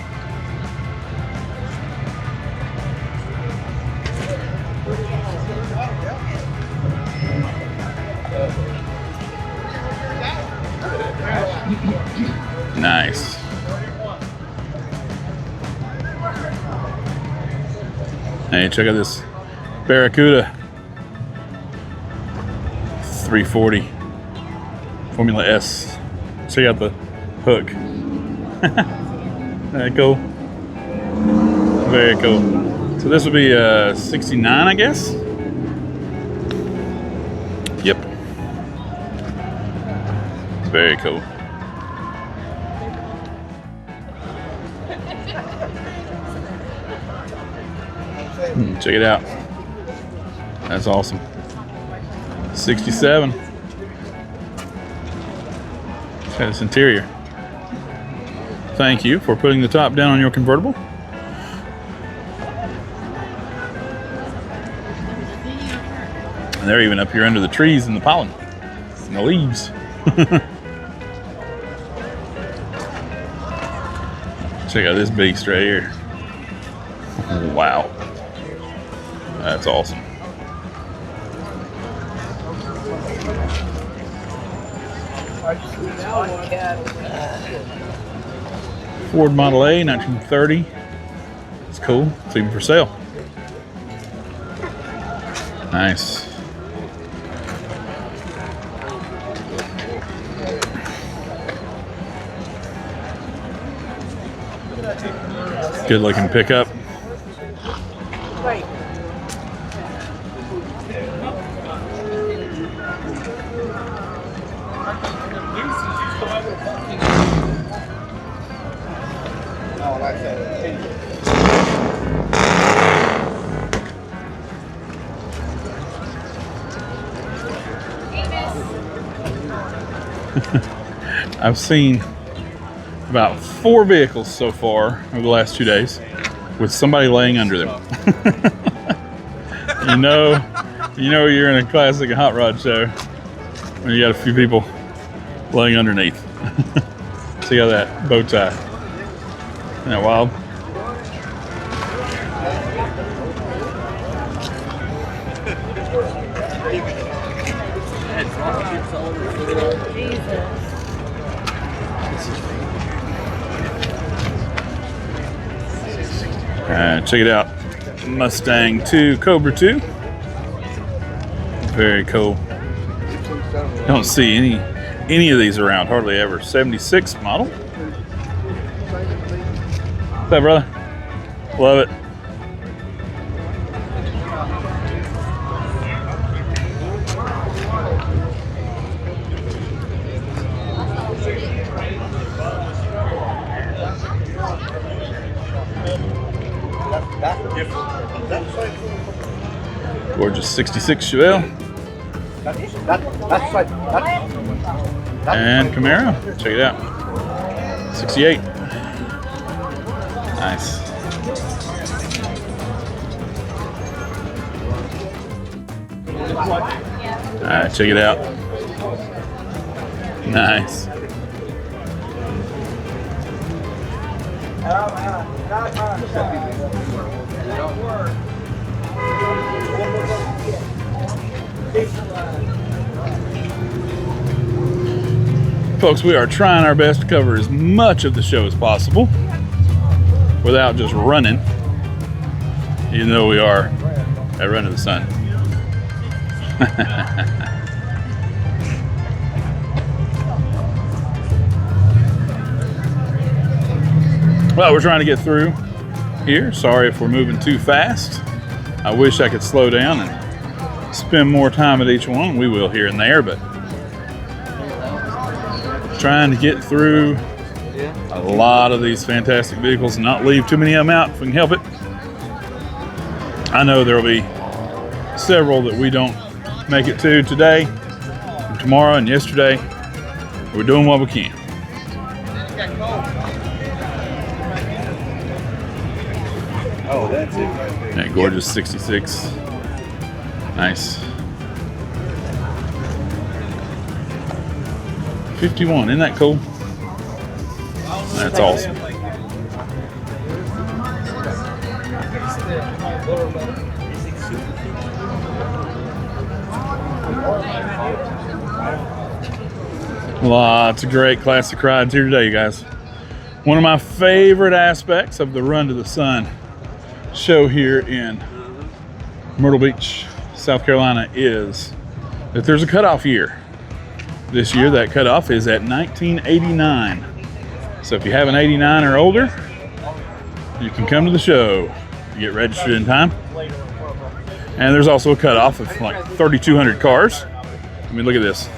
Nice. Hey, check out this Barracuda 340 Formula S. Check out the hook. Very cool. Very cool. So this would be 69, I guess. Yep. Very cool. Check it out. That's awesome. 67. Look at this interior. Thank you for putting the top down on your convertible. And they're even up here under the trees and the pollen and the leaves. Check out this beast right here. Wow. That's awesome. Ford Model A, 1930. It's cool. It's even for sale. Nice. Good looking pickup. I've seen about 4 vehicles so far over the last 2 days with somebody laying under them. you know you're in a classic hot rod show when you got a few people laying underneath. See how that bow tie. Isn't that wild? Check it out. Mustang 2 Cobra 2. Very cool. Don't see any of these around hardly ever. 76 model. What's up, brother? Love it. Gorgeous 66 Chevelle. And Camaro. Check it out. 68. Nice. Alright, check it out. Nice. Folks, we are trying our best to cover as much of the show as possible without just running, even though we are at Run to the Sun. Well, we're trying to get through here. Sorry if we're moving too fast. I wish I could slow down and spend more time at each one. We will here and there, but trying to get through a lot of these fantastic vehicles and not leave too many of them out if we can help it. I know there will be several that we don't make it to today, and tomorrow, and yesterday. We're doing what we can. Oh, that's it right there. That gorgeous 66. Nice. 51, isn't that cool? That's awesome. Lots of great classic rides here today, you guys. One of my favorite aspects of the Run to the Sun show here in Myrtle Beach, South Carolina is that there's a cutoff year. This year, that cutoff is at 1989. So if you have an 89 or older, you can come to the show. You get registered in time. And there's also a cutoff of like 3,200 cars. I mean, look at this.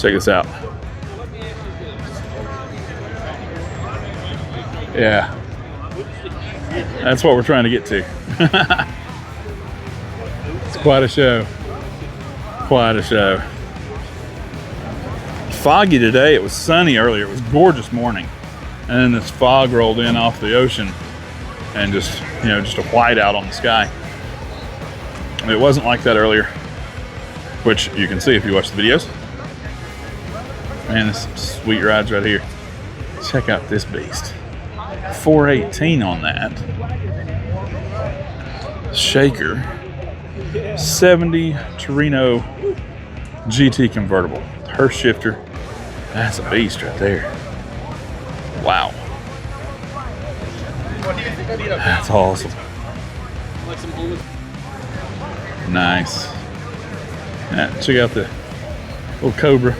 Check this out. Yeah. That's what we're trying to get to. It's quite a show. Quite a show. Foggy today. It was sunny earlier. It was a gorgeous morning. And then this fog rolled in off the ocean and just, you know, just a whiteout on the sky. It wasn't like that earlier, which you can see if you watch the videos. Man, there's some sweet rides right here. Check out this beast. 418 on that. Shaker. 70 Torino GT convertible. Her shifter. That's a beast right there. Wow. That's awesome. Nice. Yeah, check out the little Cobra.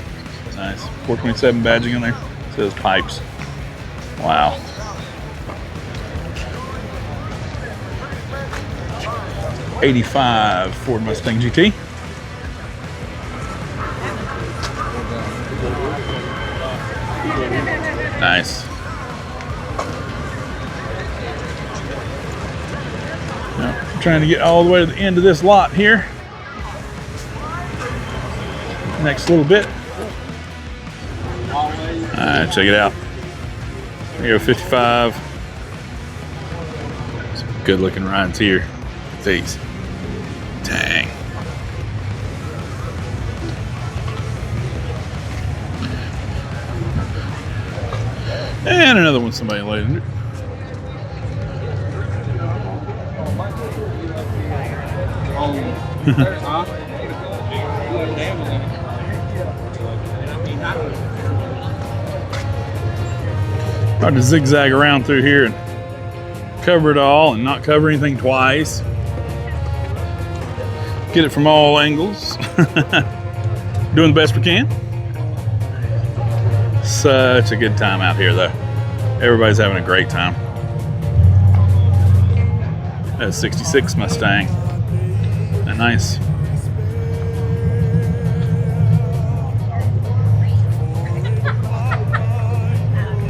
Nice. 427 badging on there. It says pipes. Wow. '85 Ford Mustang GT. Nice. Now, I'm trying to get all the way to the end of this lot here. Next little bit. Alright, check it out. Here we go, 55. Some good looking rides here. These. Dang. And another one somebody laid. Hard to zigzag around through here and cover it all and not cover anything twice. Get it from all angles. Doing the best we can. Such a good time out here though. Everybody's having a great time. That's 66 Mustang. Isn't that nice?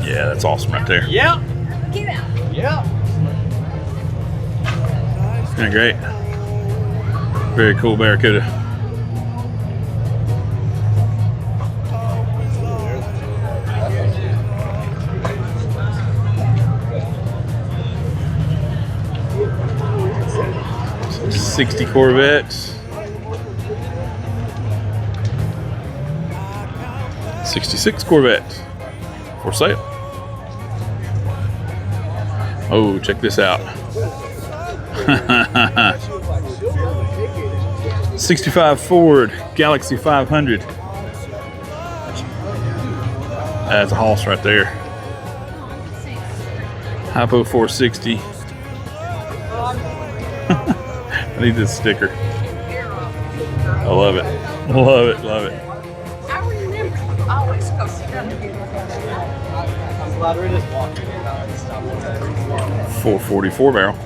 Yeah, that's awesome right there. Yeah. Yeah. Isn't that great? Very cool Barracuda. Some 60 Corvettes. 66 Corvette for sale. Oh, check this out. 65 Ford Galaxy 500. That's a hoss right there. Hypo 460. I need this sticker. I love it. Love it. Love it. I remember always supposed to come to you. I'm glad we're just walking. 444 barrel.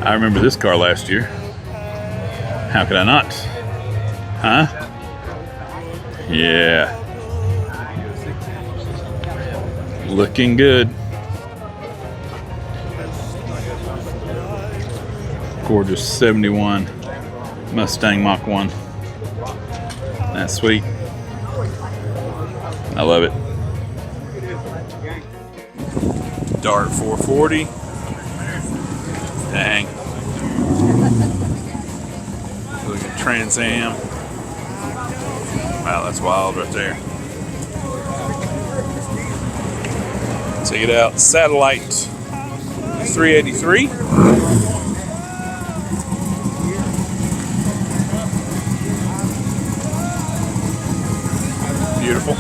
I remember this car last year. How could I not? Huh? Yeah. Looking good. Gorgeous 71 Mustang Mach 1. That's sweet. I love it. Dart 440. Dang. Look at Trans Am. Wow, that's wild right there. Check it out. Satellite 383. Beautiful.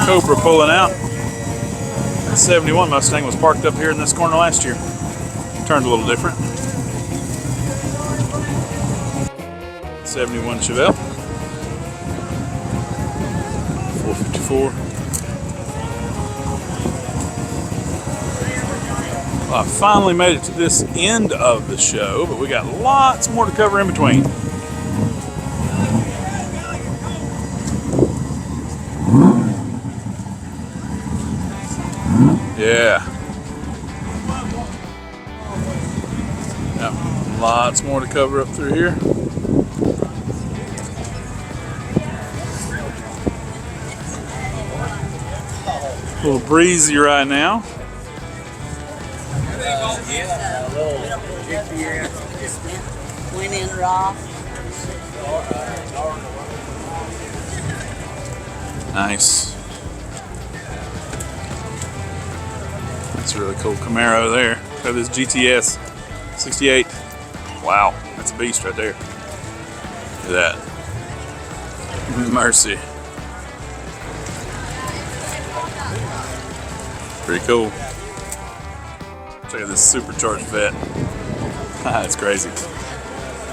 Cobra pulling out. '71 Mustang was parked up here in this corner last year. Turned a little different. '71 Chevelle. 454. Well, I finally made it to this end of the show, but we got lots more to cover in between. Yeah. Yep. Lots more to cover up through here. A little breezy right now. Went in raw. Nice. That's a really cool Camaro there. Got this GTS 68. Wow, that's a beast right there. Look at that. Mercy. Pretty cool. Check out this supercharged vet. That's crazy.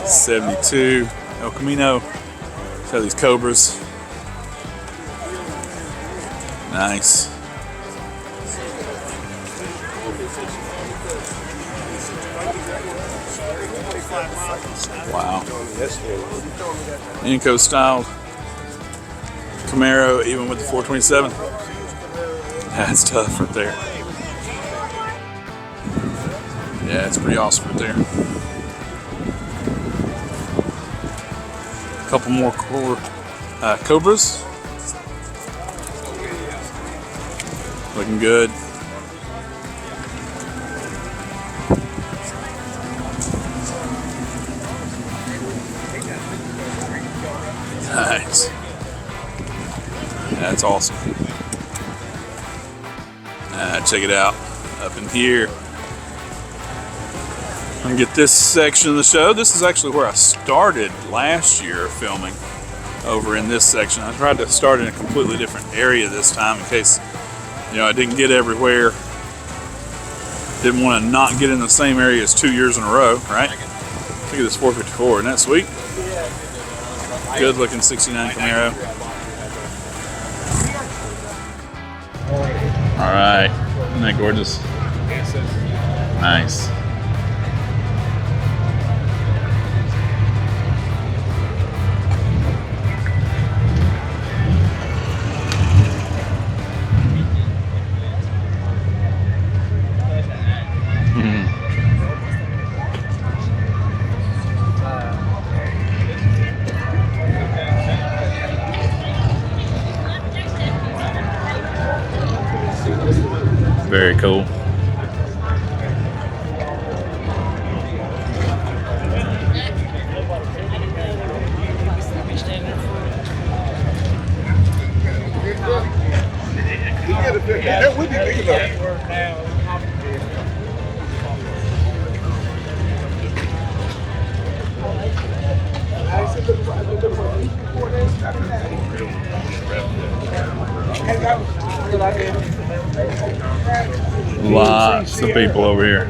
72 El Camino. Check out these Cobras. Nice. Wow. Inco styled Camaro, even with the 427. That's tough right there. Yeah, it's pretty awesome right there. A couple more Cobras. Looking good. Nice. That's awesome. Check it out up in here. I'm gonna get this section of the show. This is actually where I started last year filming, over in this section. I tried to start in a completely different area this time in case, you know, I didn't get everywhere. Didn't want to not get in the same area as 2 years in a row, right? Look at this 454, isn't that sweet? Good looking 69 Camaro. All right, isn't that gorgeous? Nice. Very cool. That would be big enough. Lots of people over here.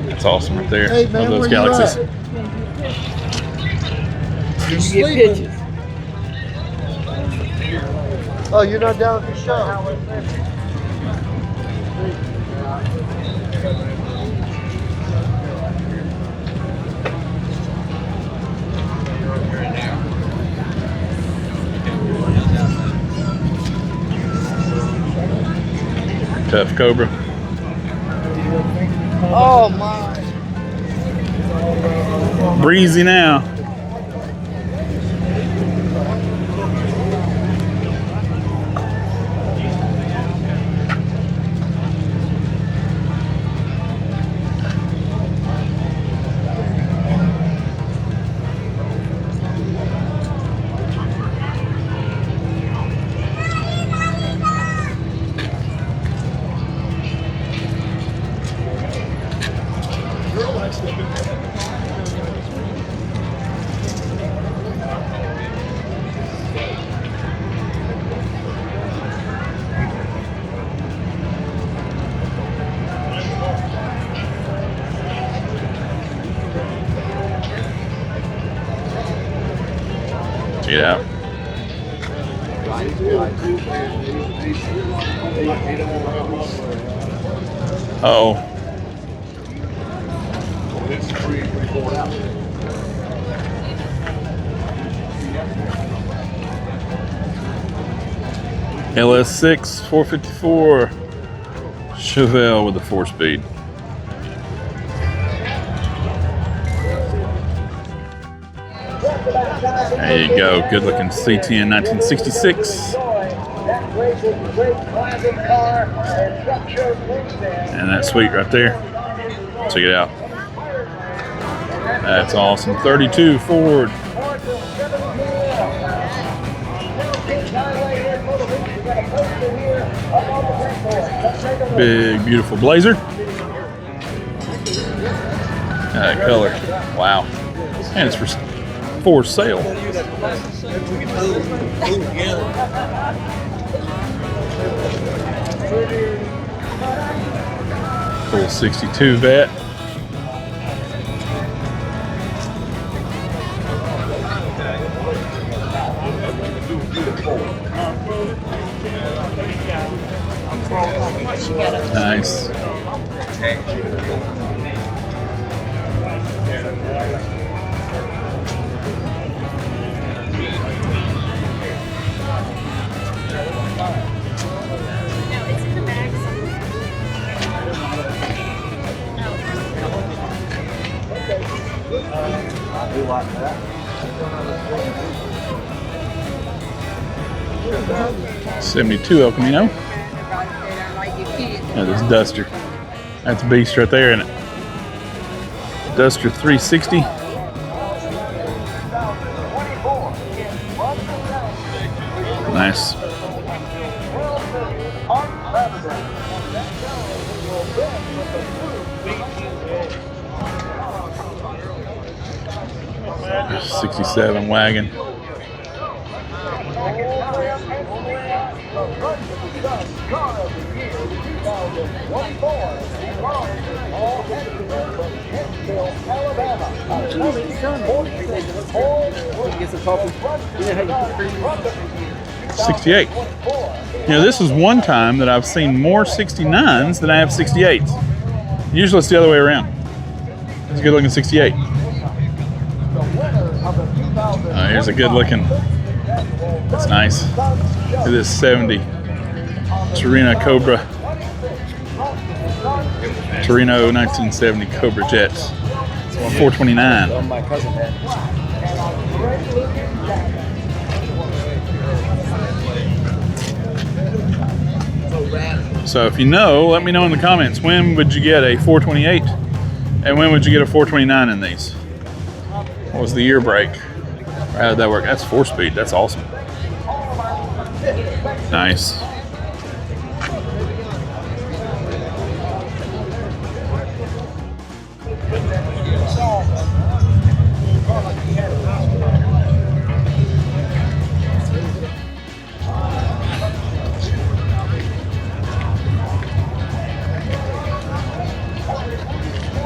That's awesome right there. Hey, man, Love those where you Galaxies. You sleeping? Oh, you're not down at the show? Tough Cobra. Oh, my. Breezy now. Check it out. Uh-oh. LS6 454 Chevelle with the 4-speed. There you go. Good looking CTN 1966. And that suite right there. Check it out. That's awesome. 32 Ford. Big, beautiful Blazer. That color. Wow. And it's for sale. Cool 62 vet. Nice. I do like that. 72 El Camino. Yeah, this Duster. That's a beast right there, isn't it? Duster 360. Nice. '67 wagon. '68. You know, this is one time that I've seen more '69s than I have '68s. Usually it's the other way around. It's a good looking '68. Here's a good looking. That's nice. Look at this 70 Torino Cobra. Torino 1970 Cobra Jets. 429. So if you know, let me know in the comments, when would you get a 428 and when would you get a 429 in these? What was the year break? How did that work? That's 4-speed. That's awesome. Nice.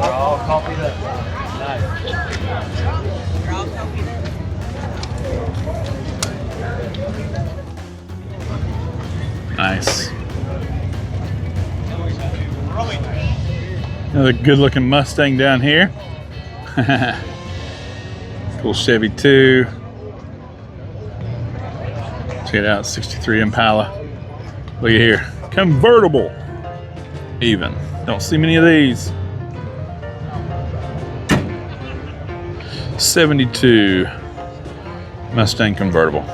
They're all copied up. Nice. They're all copied up. Nice. Another good looking Mustang down here. Cool Chevy 2. Check it out, 63 Impala. Look at here. Convertible. Even. Don't see many of these. 72 Mustang convertible.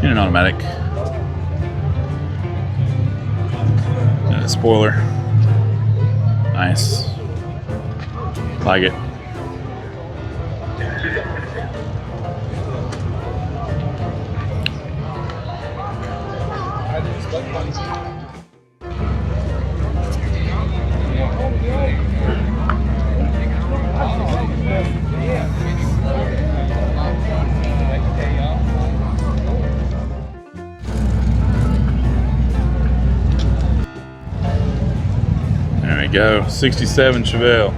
In an automatic. And a spoiler. Nice. Like it. There we go, 67 Chevelle.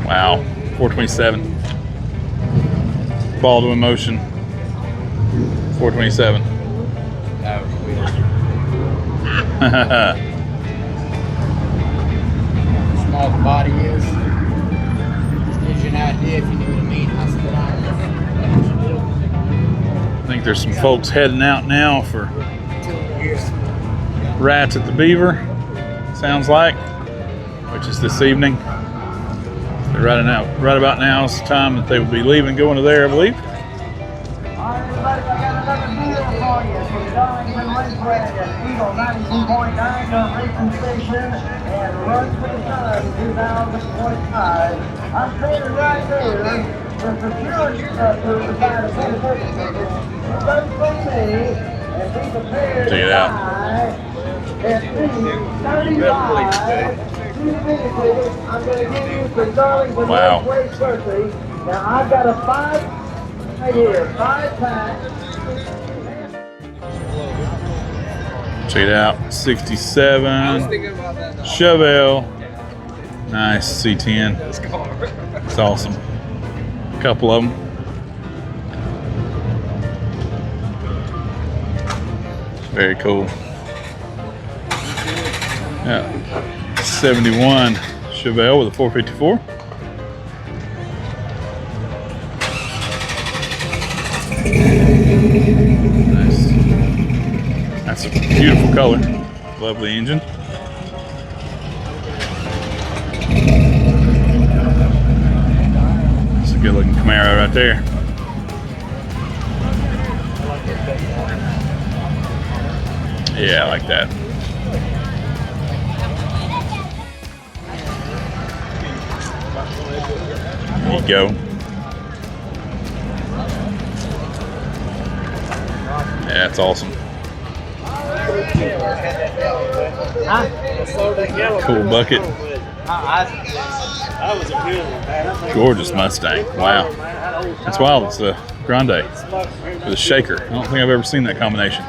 Wow, 427. Ball to Emotion 427. Small the body is. Just gives you an idea if you know what I mean. I think there's some folks heading out now for Rats at the Beaver, sounds like, which is this evening. They're right about now is the time that they will be leaving, going to there, I believe. I'm standing right there. The security instructor decided to and be prepared. Check it out. At 35. I'm going to give you for Darlington Wow. Race birthday. Now I've got a 5 right here, 5-pack. Check it out, 67 Chevelle. Nice C10. It's awesome. A couple of them. Very cool. Yeah, 71 Chevelle with a 454. Nice. That's a beautiful color. Lovely engine. It's a good looking Camaro right there. Yeah, I like that. There you go. Yeah, that's awesome. Cool bucket. Gorgeous Mustang. Wow. That's wild. It's a Grande with a shaker. I don't think I've ever seen that combination.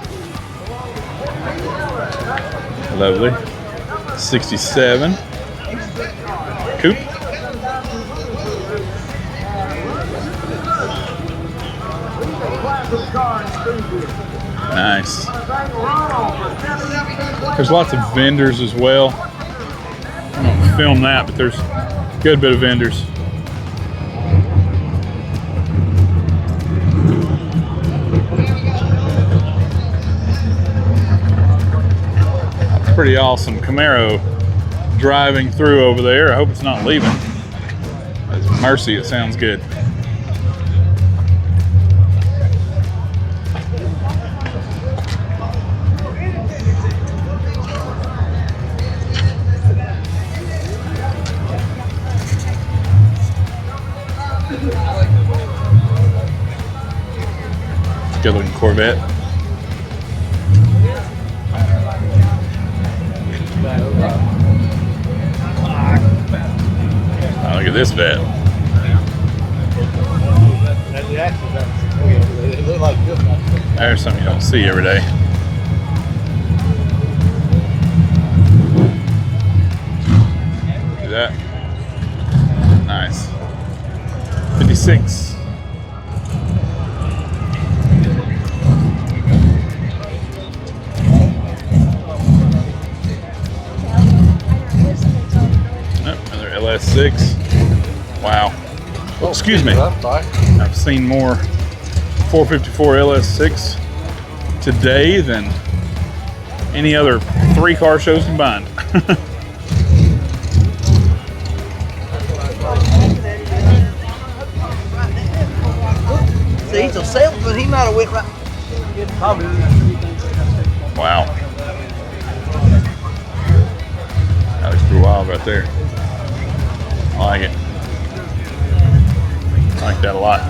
Lovely. 67 coupe. Nice. There's lots of vendors as well. I don't film that, but there's a good bit of vendors. Pretty awesome Camaro driving through over there. I hope it's not leaving. It's Mercy, it sounds good. Good looking Corvette. Oh, look at this vet. There's something you don't see every day. See that? Nice. 56. Another LS6. Wow. Oh, excuse me. I've seen more 454 LS6 today than any other 3 car shows combined. See, he's a salesman. He might have went right. Wow. That looks pretty wild right there. I like it. I like that a lot.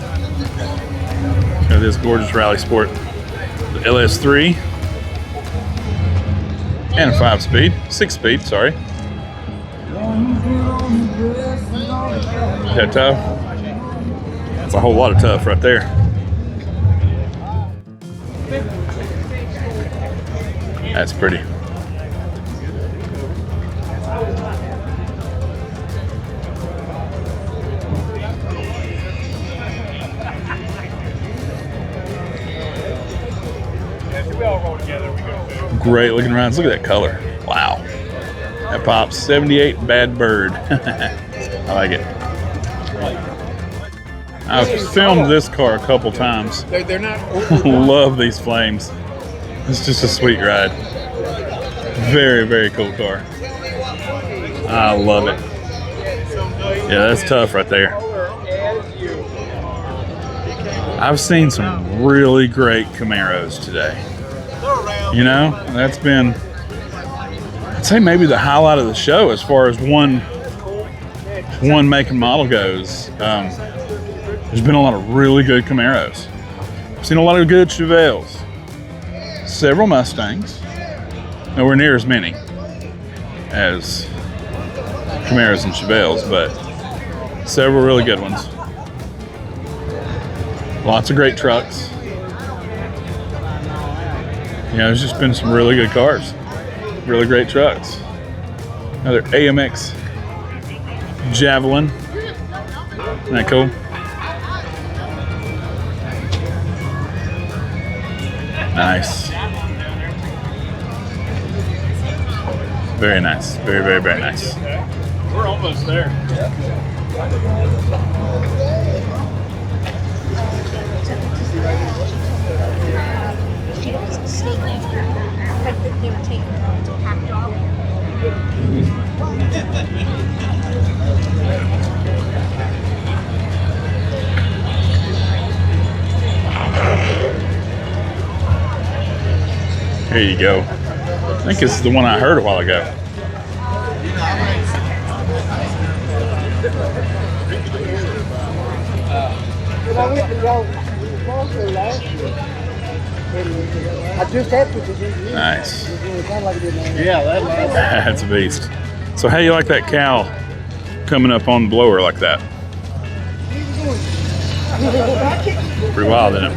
Look at this gorgeous Rally Sport. The LS3. And a 5-speed. 6-speed, sorry. Is that tough? That's a whole lot of tough right there. That's pretty. Great looking rides. Look at that color. Wow. That pops. 78 Bad Bird. I like it. I've filmed this car a couple times. They're not. Love these flames. It's just a sweet ride. Very, very cool car. I love it. Yeah, that's tough right there. I've seen some really great Camaros today. You know, that's been, I'd say maybe the highlight of the show as far as one make and model goes. There's been a lot of really good Camaros. I've seen a lot of good Chevelles. Several Mustangs. Nowhere near as many as Camaros and Chevelles, but several really good ones. Lots of great trucks. You know, there's just been some really good cars. Really great trucks. Another AMX Javelin. Isn't that cool? Nice. Very nice. Very, very, very nice. We're almost there. Here you go. I think this is the one I heard a while ago. I just had pictures. Nice. Yeah, That's a beast. So how you like that cow coming up on the blower like that? Pretty wild, isn't it?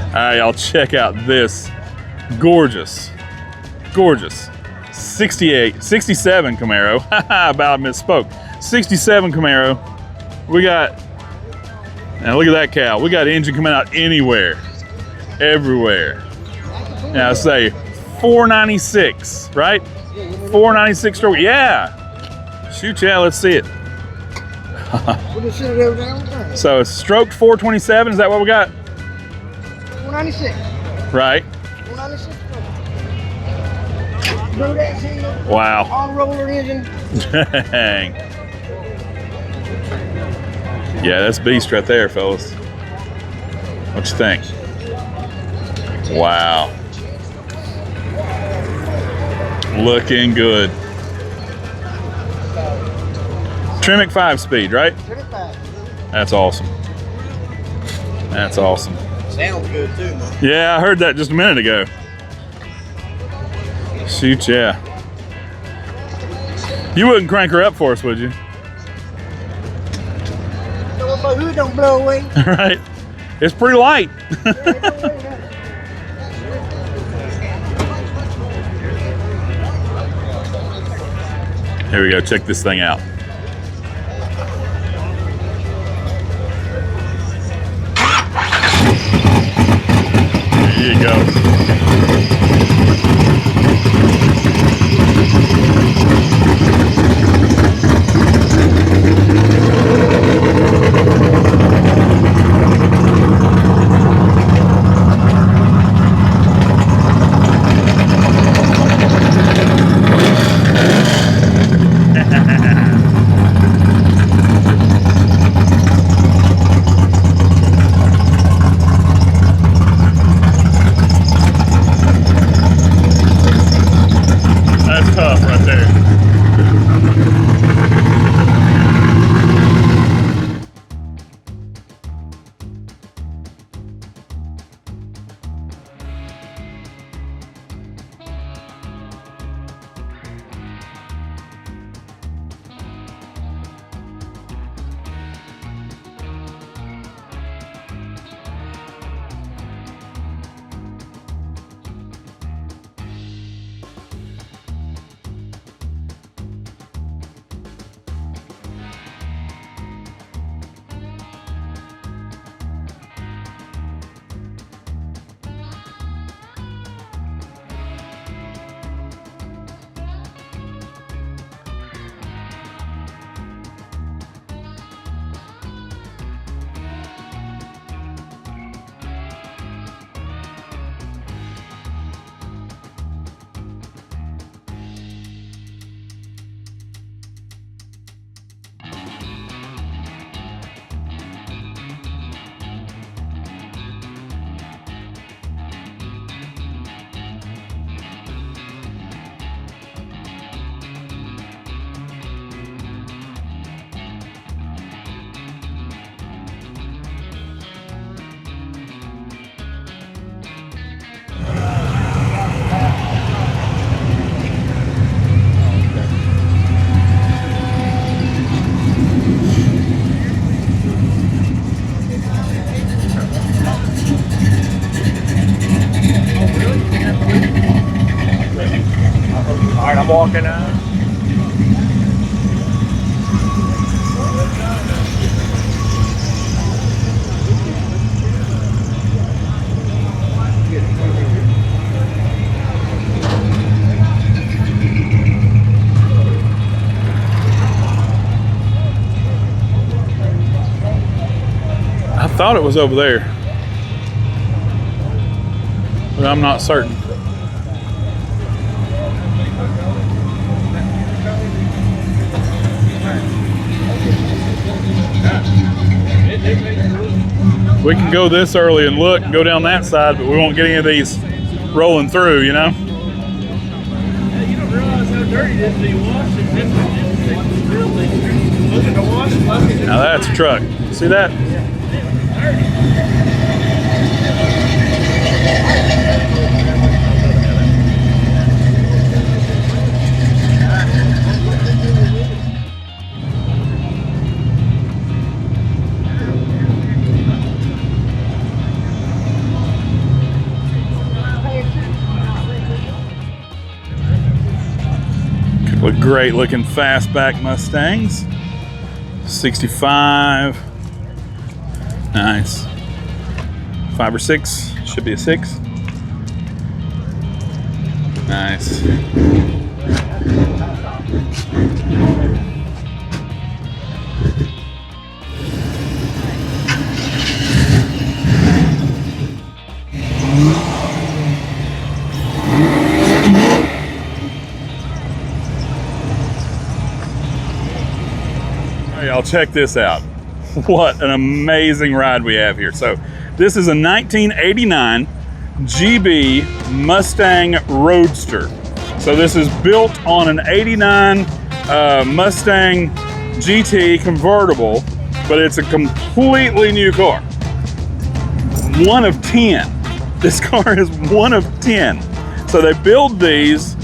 All right, y'all, check out this gorgeous 67 Camaro. About misspoke. 67 Camaro. We got, now look at that cow. We got engine coming out anywhere, everywhere. Now say 496, right? 496 stroke. Yeah. Shoot, yeah, let's see it. So it's stroked 427. Is that what we got? 496. Right. 496. Wow. On roller engine. Dang. Yeah, that's beast right there, fellas. What you think? Wow. Looking good. Tremec 5-speed, right? That's awesome. That's awesome. Sounds good too, man. Yeah, I heard that just a minute ago. Shoot, yeah. You wouldn't crank her up for us, would you? So my hood don't blow away. Right. It's pretty light. Here we go. Check this thing out. There you go. I'm walking out. I thought it was over there, but I'm not certain. We can go this early and look and go down that side, but we won't get any of these rolling through, you know? You don't realize how dirty it is until you wash it. Look at the wash bucket. Now that's a truck. See that? Couple of great looking fastback Mustangs. 65. Nice. 5 or 6. Should be a 6. Nice. Y'all check this out. What an amazing ride we have here. So this is a 1989 GB Mustang Roadster. So this is built on an 89 Mustang GT convertible, but it's a completely new car. 1 of 10. This car is 1 of 10. So they build these,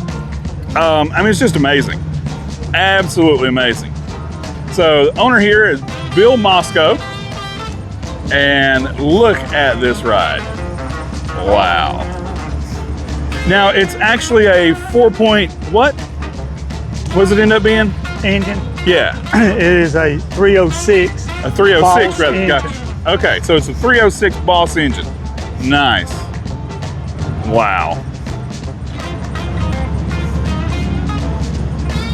I mean, it's just amazing. Absolutely amazing. So the owner here is Bill Moscow, and look at this ride. Wow. Now it's actually a 4-point, what? What does it end up being? Engine. Yeah. It is a 306. A 306 Boss rather. engine. Gotcha. Okay, so it's a 306 Boss engine. Nice. Wow.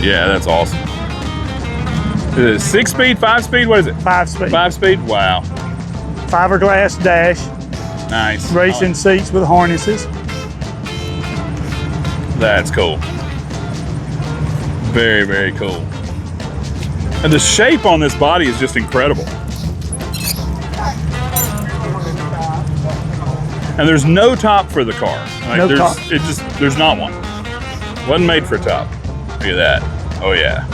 Yeah, that's awesome. Is it 6-speed, 5-speed? What is it? 5-speed. 5-speed? Wow. Fiberglass dash. Nice. Racing seats with harnesses. That's cool. Very, very cool. And the shape on this body is just incredible. And there's no top for the car. Like, No top. There's not one. Wasn't made for a top. Look at that. Oh yeah.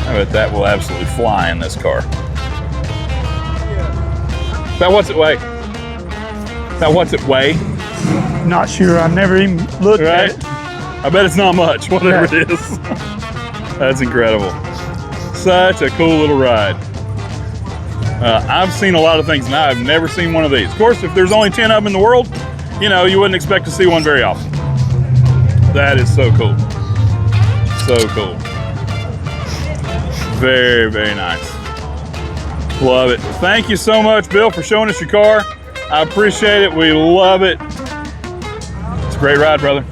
I bet that will absolutely fly in this car. About what's it weigh? About what's it weigh? Not sure. I've never even looked at it. I bet it's not much, whatever it is. That's incredible. Such a cool little ride. I've seen a lot of things, and I've never seen one of these. Of course, if there's only 10 of them in the world, you know, you wouldn't expect to see one very often. That is so cool. So cool. Very, very nice. Love it. Thank you so much, Bill, for showing us your car. I appreciate it. We love it. It's a great ride, brother.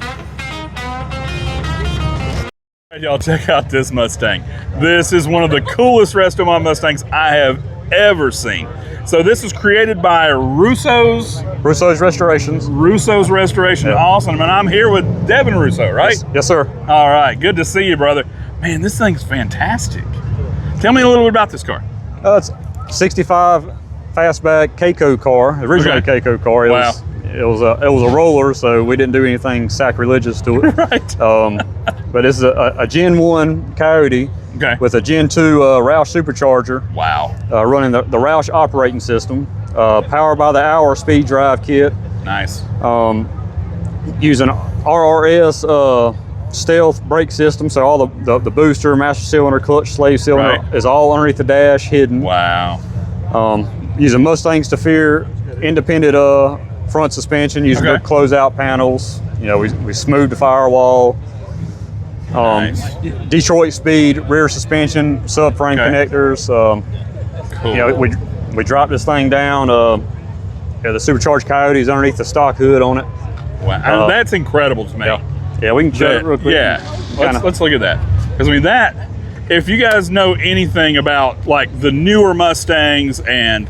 All right, y'all, check out this Mustang. This is one of the coolest Restomod Mustangs I have ever seen. So this was created by Russo's Restorations. Russo's Restoration. Yeah. Awesome. And I'm here with Devin Russo, right? Yes, sir. All right. Good to see you, brother. Man, this thing's fantastic. Tell me a little bit about this car. It's 65 fastback Keiko car, originally Keiko car. It was a roller, so we didn't do anything sacrilegious to it. Right. But it's a Gen 1 Coyote with a Gen 2 Roush supercharger. Wow. Running the Roush operating system, power by the hour speed drive kit. Nice. Using RRS stealth brake system, so all the booster, master cylinder, clutch, slave cylinder is all underneath the dash, hidden. Wow. Using Mustang Stafir independent front suspension, using good closeout panels. You know, we smoothed the firewall. Nice. Detroit speed, rear suspension, subframe connectors. Cool. You know, we dropped this thing down. The Supercharged Coyote is underneath the stock hood on it. Wow, that's incredible to me. Yeah, we can show it real quick. Yeah, let's look at that. Because I mean that, if you guys know anything about like the newer Mustangs and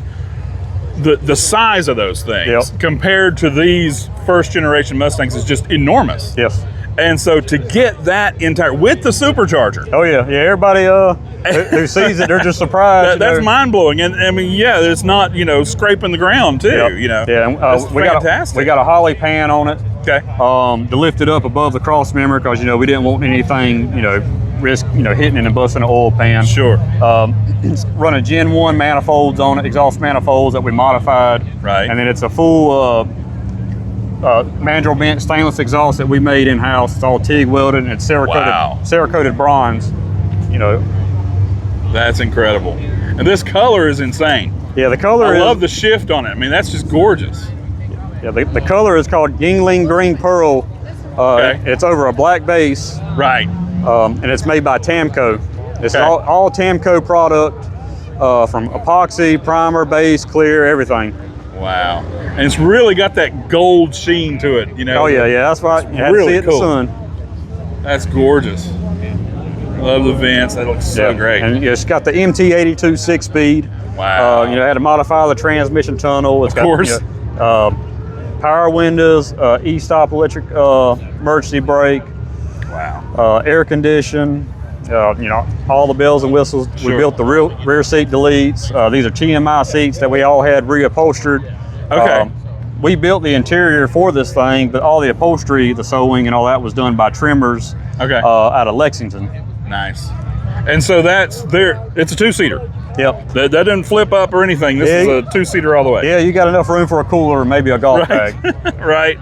the size of those things compared to these first generation Mustangs is just enormous. Yes. And so to get that entire with the supercharger. Oh yeah, everybody who sees it, they're just surprised. That's mind blowing, and I mean, it's not scraping the ground too. Yeah, we got a Holly pan on it. Okay. To lift it up above the cross member because we didn't want anything risk hitting it and busting an oil pan. Sure. It's running Gen 1 manifolds on it, exhaust manifolds that we modified. Right. And then it's a full mandrel bent stainless exhaust that we made in house. It's all TIG welded and it's Cerakoted bronze. That's incredible. And this color is insane. Yeah, the color I love the shift on it. I mean, that's just gorgeous. Yeah, the color is called Yingling Green Pearl. It's over a black base. Right. And it's made by Tamco. It's all Tamco product from epoxy, primer, base, clear, everything. Wow. And it's really got that gold sheen to it, Oh yeah, that's right. You had to see it in the sun. That's gorgeous. Love the vents. That looks so great. And it's got the MT82 6-speed. Wow. Had to modify the transmission tunnel. It's got power windows, e-stop electric emergency brake. Wow. Air condition. All the bells and whistles. Sure. We built the rear seat deletes. These are TMI seats that we all had reupholstered. Okay. We built the interior for this thing, but all the upholstery, the sewing and all that was done by trimmers out of Lexington. Nice. And so that's there. It's a two-seater. Yep. That doesn't flip up or anything. This is a two-seater all the way. Yeah, you got enough room for a cooler and maybe a golf bag. Right.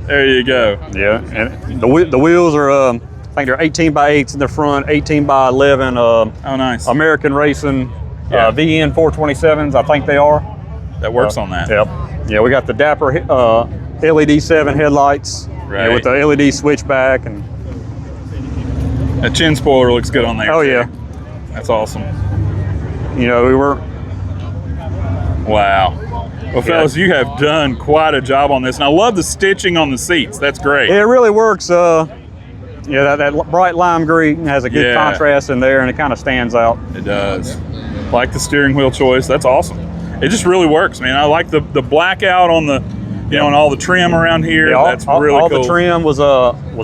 There you go. Yeah, and the wheels are, I think they're 18 by 8s in the front, 18 by 11. Oh, nice. American Racing VN 427s, I think they are. That works on that. Yep. Yeah, we got the Dapper LED 7 headlights with the LED switchback. And that chin spoiler looks good on there. Oh, yeah. That's awesome. We were... Wow. Well, fellas, you have done quite a job on this. And I love the stitching on the seats. That's great. Yeah, it really works. That bright lime green has a good contrast in there, and it kind of stands out. It does. Like the steering wheel choice. That's awesome. It just really works, man. I like the blackout on the, and all the trim around here. Yeah, that's really all cool. The trim was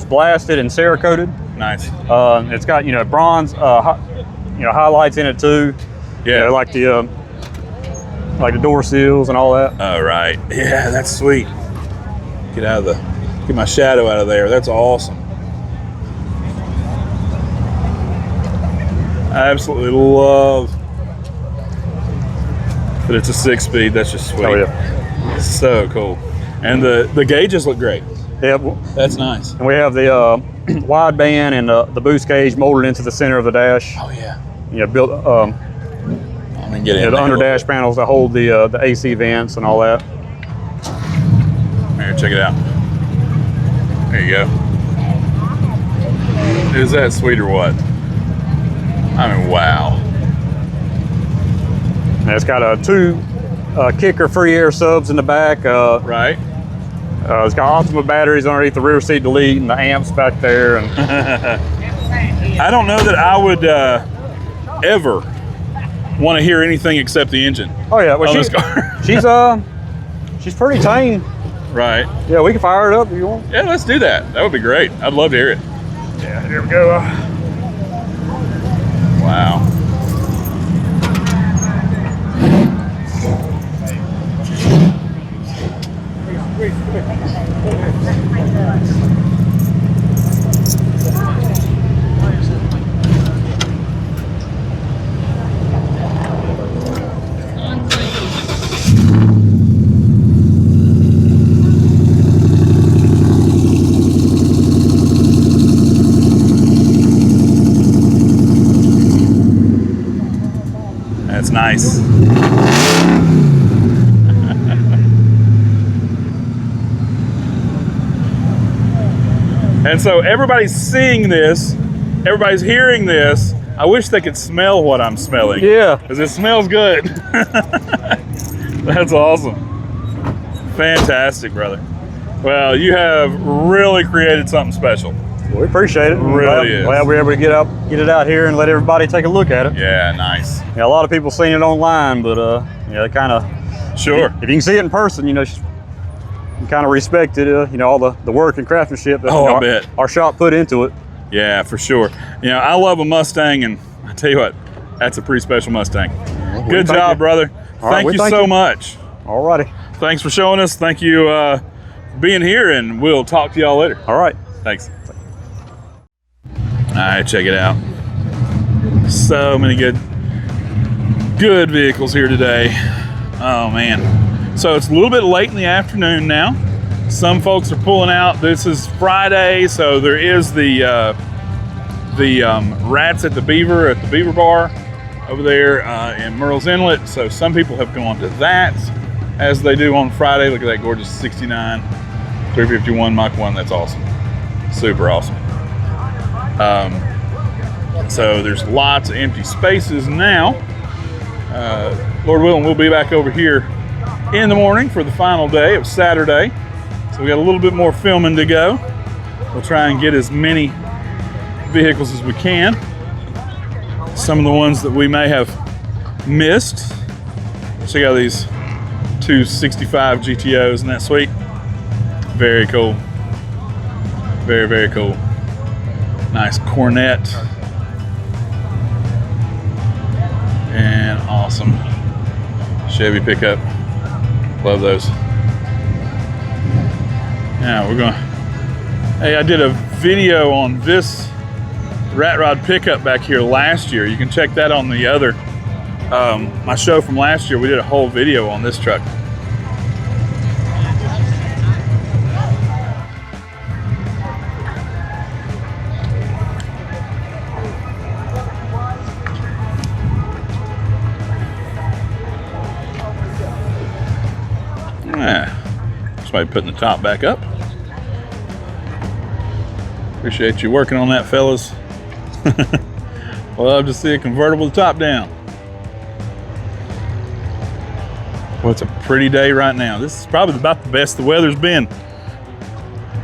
blasted and Cerakoted. Nice. It's got bronze highlights in it too. Yeah. Like the door seals and all that. Oh, right. Yeah, that's sweet. Get my shadow out of there. That's awesome. I absolutely love that it's a 6-speed. That's just sweet. Oh, yeah. So cool. And the gauges look great. Yeah. That's nice. And we have the wideband and the boost gauge molded into the center of the dash. Oh, yeah. Built the under dash panels to hold the AC vents and all that. Here, check it out. There you go. Is that sweet or what? I mean, wow. And it's got two kicker free air subs in the back. Right. It's got Optima batteries underneath the rear seat delete and the amps back there. And I don't know that I would ever want to hear anything except the engine. Oh yeah, well she's pretty tame. Right. Yeah, we can fire it up if you want. Yeah, let's do that. That would be great. I'd love to hear it. Yeah, here we go. Wow. That's nice. And so everybody's seeing this everybody's hearing this. I wish they could smell what I'm smelling. Yeah. Because it smells good. That's awesome. Fantastic, brother. Well, you have really created something special. We appreciate it. Really glad we're able to get it out here and let everybody take a look at it. Yeah, nice. Yeah, a lot of people seen it online, but they kind of sure. If you can see it in person, you kind of respect it. All the work and craftsmanship that I bet our shop put into it. Yeah, for sure. I love a Mustang, and I tell you what, that's a pretty special Mustang. Well, good job, brother. Thank you so much. All righty. Thanks for showing us. Thank you for being here, and we'll talk to y'all later. All right. Thanks. All right, check it out. So many good vehicles here today. Oh man. So it's a little bit late in the afternoon now. Some folks are pulling out. This is Friday, so there is the Rats at the Beaver Bar over there in Myrtle's Inlet. So some people have gone to that as they do on Friday. Look at that gorgeous 69 351 Mach 1. That's awesome. Super awesome. So there's lots of empty spaces now. Lord willing, we'll be back over here in the morning for the final day of Saturday. So we got a little bit more filming to go. We'll try and get as many vehicles as we can. Some of the ones that we may have missed. Check out these 265 GTOs, isn't that sweet? Very cool. Very, very cool. Nice Cornet. And awesome Chevy pickup. Love those. Now hey, I did a video on this rat rod pickup back here last year. You can check that on the other, my show from last year. We did a whole video on this truck. Somebody putting the top back up. Appreciate you working on that, fellas. Love to see a convertible top down. Well, it's a pretty day right now. This is probably about the best the weather's been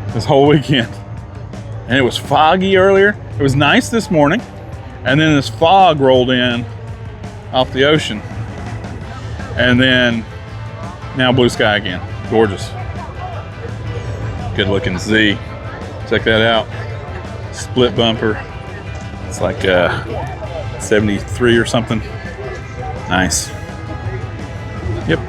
this whole weekend. And it was foggy earlier. It was nice this morning. And then this fog rolled in off the ocean. And then now blue sky again. Gorgeous. Good looking Z. Check that out. Split bumper. It's like 73 or something. Nice. Yep.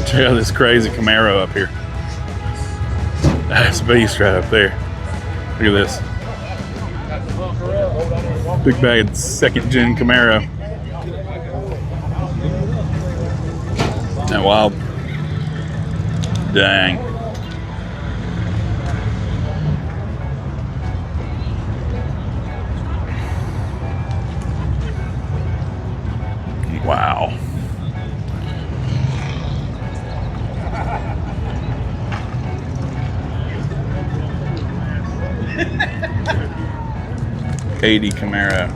Check out this crazy Camaro up here. That's a beast right up there. Look at this. Big bag second gen Camaro. Isn't that wild? Dang. Wow. '80 Camaro.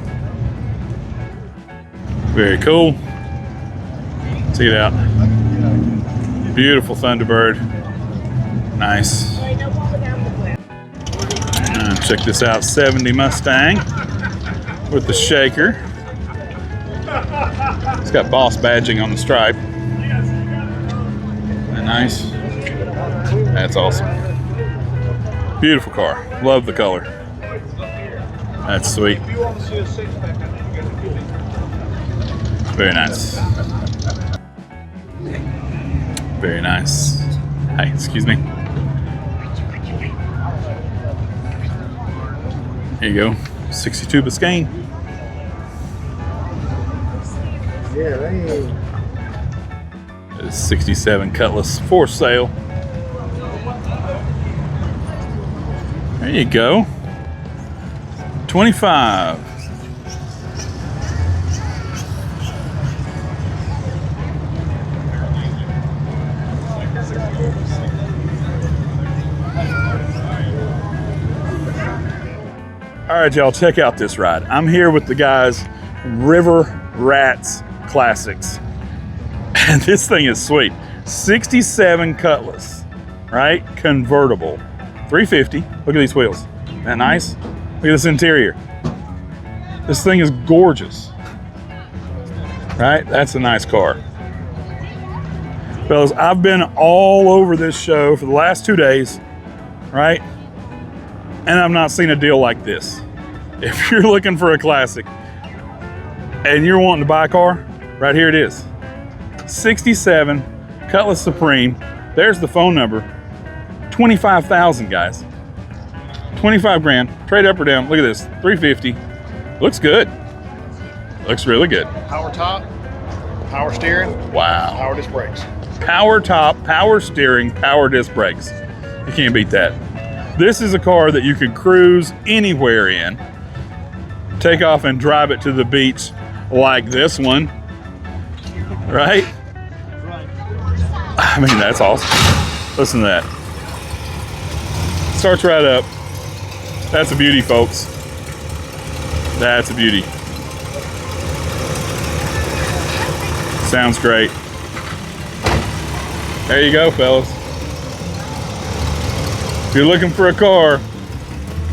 Very cool. Check it out. Beautiful Thunderbird. Nice. Check this out, 70 Mustang with the shaker. It's got Boss badging on the stripe. Isn't that nice? That's awesome. Beautiful car. Love the color. That's sweet. Very nice. Very nice. Hey, excuse me. Here you go. 62 Biscayne. Yeah, they 67 Cutlass for sale. There you go. 25. All right, y'all, check out this ride. I'm here with the guys, River Rats Classics. And this thing is sweet. 67 Cutlass, right? Convertible. 350. Look at these wheels. Isn't that nice? Look at this interior. This thing is gorgeous. Right? That's a nice car. Fellas, I've been all over this show for the last 2 days, right? And I've not seen a deal like this. If you're looking for a classic and you're wanting to buy a car, right here it is. 67 Cutlass Supreme. There's the phone number. 25,000, guys. 25 grand. Trade up or down. Look at this. 350. Looks good. Looks really good. Power top, power steering. Wow. Power disc brakes. Power top, power steering, power disc brakes. You can't beat that. This is a car that you could cruise anywhere in. Take off and drive it to the beach like this one. Right? I mean, that's awesome. Listen to that. Starts right up. That's a beauty, folks. That's a beauty. Sounds great. There you go, fellas. If you're looking for a car,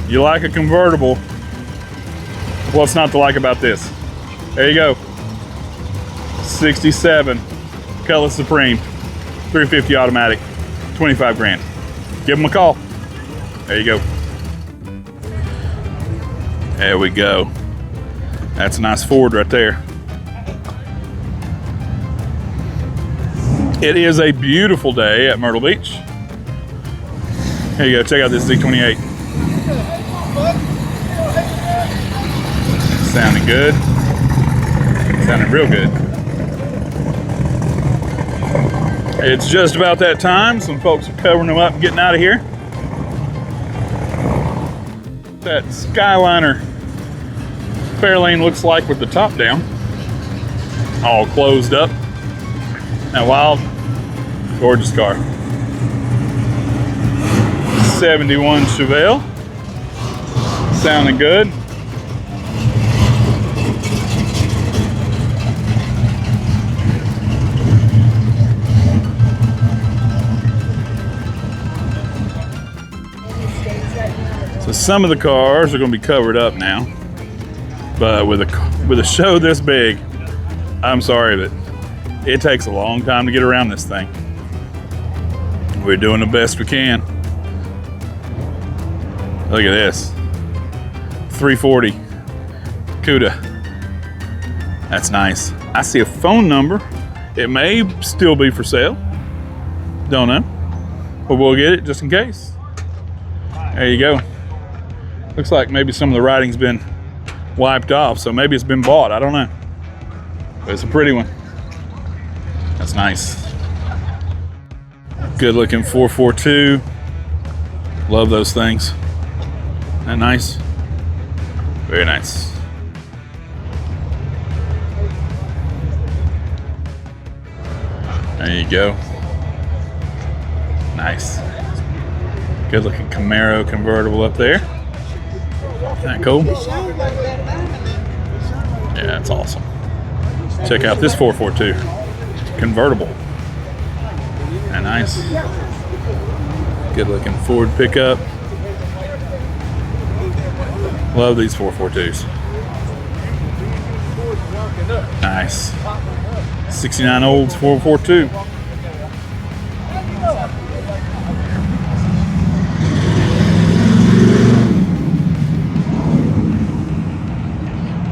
you like a convertible, what's not to like about this? There you go. 67 Cutlass Supreme, 350 automatic, 25 grand. Give them a call. There you go. There we go. That's a nice Ford right there. It is a beautiful day at Myrtle Beach. Here you go, check out this Z28. Sounding good. Sounding real good. It's just about that time. Some folks are covering them up and getting out of here. That Skyliner Fairlane looks like with the top down. All closed up. That wild, gorgeous car. 71 Chevelle. Sounding good. So some of the cars are going to be covered up now, but with a show this big, I'm sorry, but it takes a long time to get around this thing. We're doing the best we can. Look at this. 340 CUDA. That's nice. I see a phone number. It may still be for sale. Don't know. But we'll get it just in case. There you go. Looks like maybe some of the writing's been wiped off, so maybe it's been bought. I don't know. But it's a pretty one. That's nice. Good looking 442. Love those things. Isn't that nice? Very nice. There you go. Nice. Good looking Camaro convertible up there. Isn't that cool? Yeah, that's awesome. Check out this 442 convertible. Isn't that nice? Good looking Ford pickup. Love these 442s. Nice. 69 Olds 442.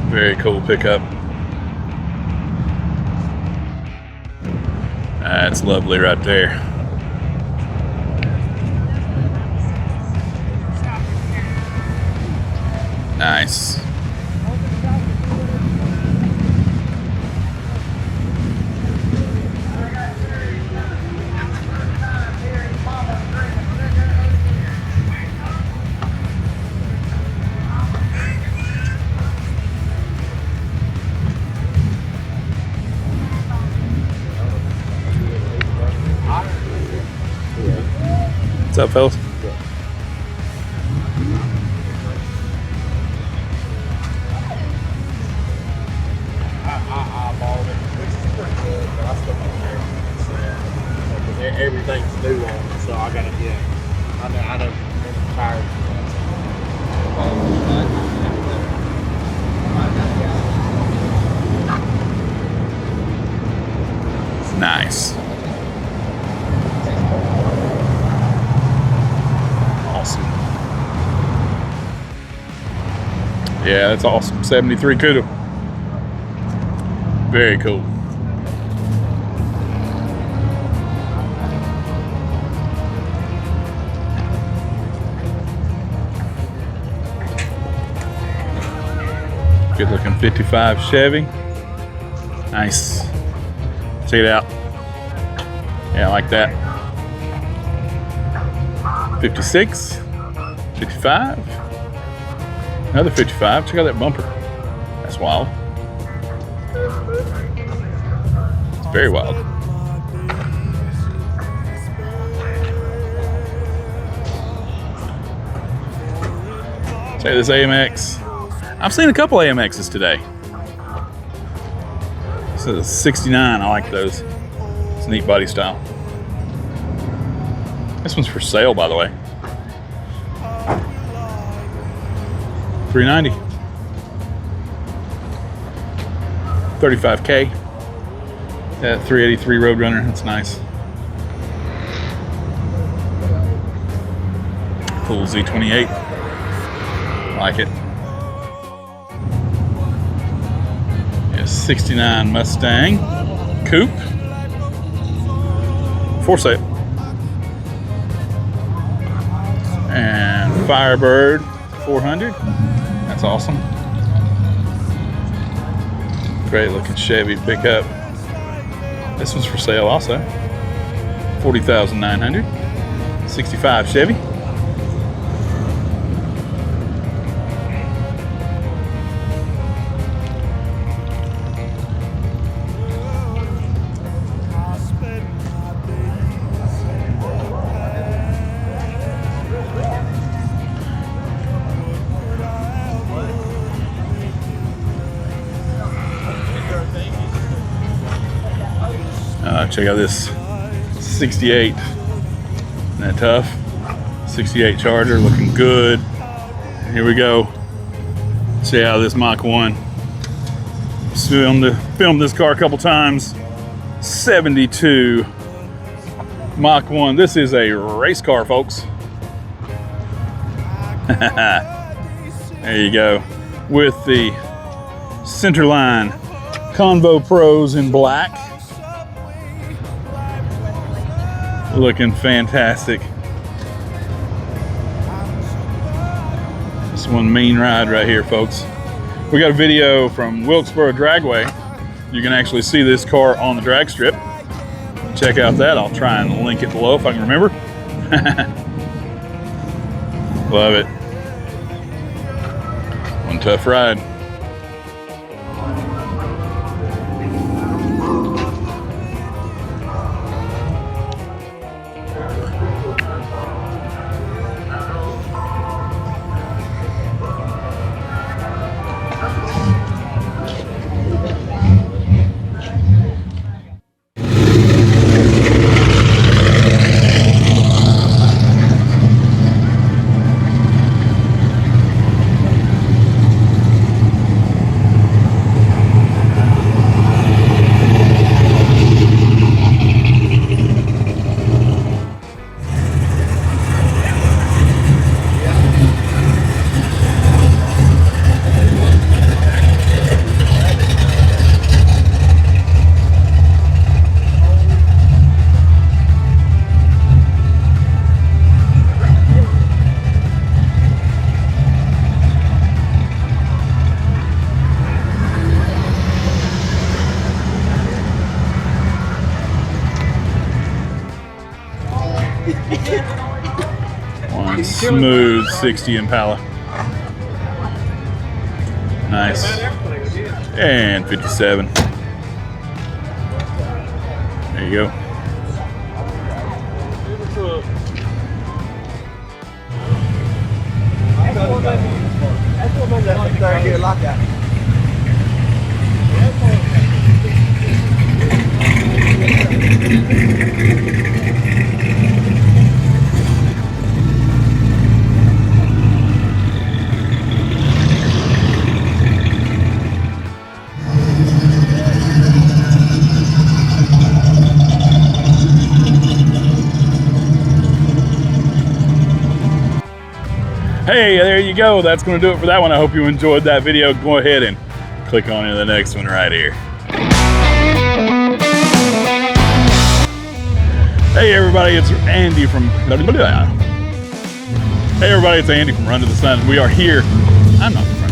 Very cool pickup. That's lovely right there. Nice. up, fellas? I bought it, which is pretty good, but I still don't care. Because everything's new on it, so I gotta get. I know. I'm tired. Nice. Awesome. Yeah, that's awesome. 73 Kudu. Very cool. Good looking 55 Chevy. Nice. Check it out. Yeah, I like that. 56, 55, another 55. Check out that bumper. That's wild. It's very wild. Check this AMX. I've seen a couple AMXs today. This is a 69. I like those. It's a neat body style. This one's for sale, by the way. $390. $35K. That 383 Roadrunner. That's nice. Cool Z28. I like it. 69 Mustang Coupe for sale. And Firebird 400. That's awesome. Great looking Chevy pickup. This one's for sale also. $40,900. 65 Chevy. Check out this 68. Isn't that tough? 68 Charger, looking good. Here we go. See how this Mach 1. Filmed this car a couple times. 72 Mach 1. This is a race car, folks. There you go. With the centerline Convo Pros in black. Looking fantastic. This one mean ride right here, folks. We got a video from Wilkesboro Dragway. You can actually see this car on the drag strip. Check out that. I'll try and link it below if I can remember. Love it. One tough ride. One smooth 60 Impala. Nice. And 57. There you go. Third gear lockout. Hey, there you go. That's going to do it for that one. I hope you enjoyed that video. Go ahead and click on into the next one right here. Hey everybody, it's Andy from Hey everybody, it's Andy from Run to the Sun. We are here. I'm not from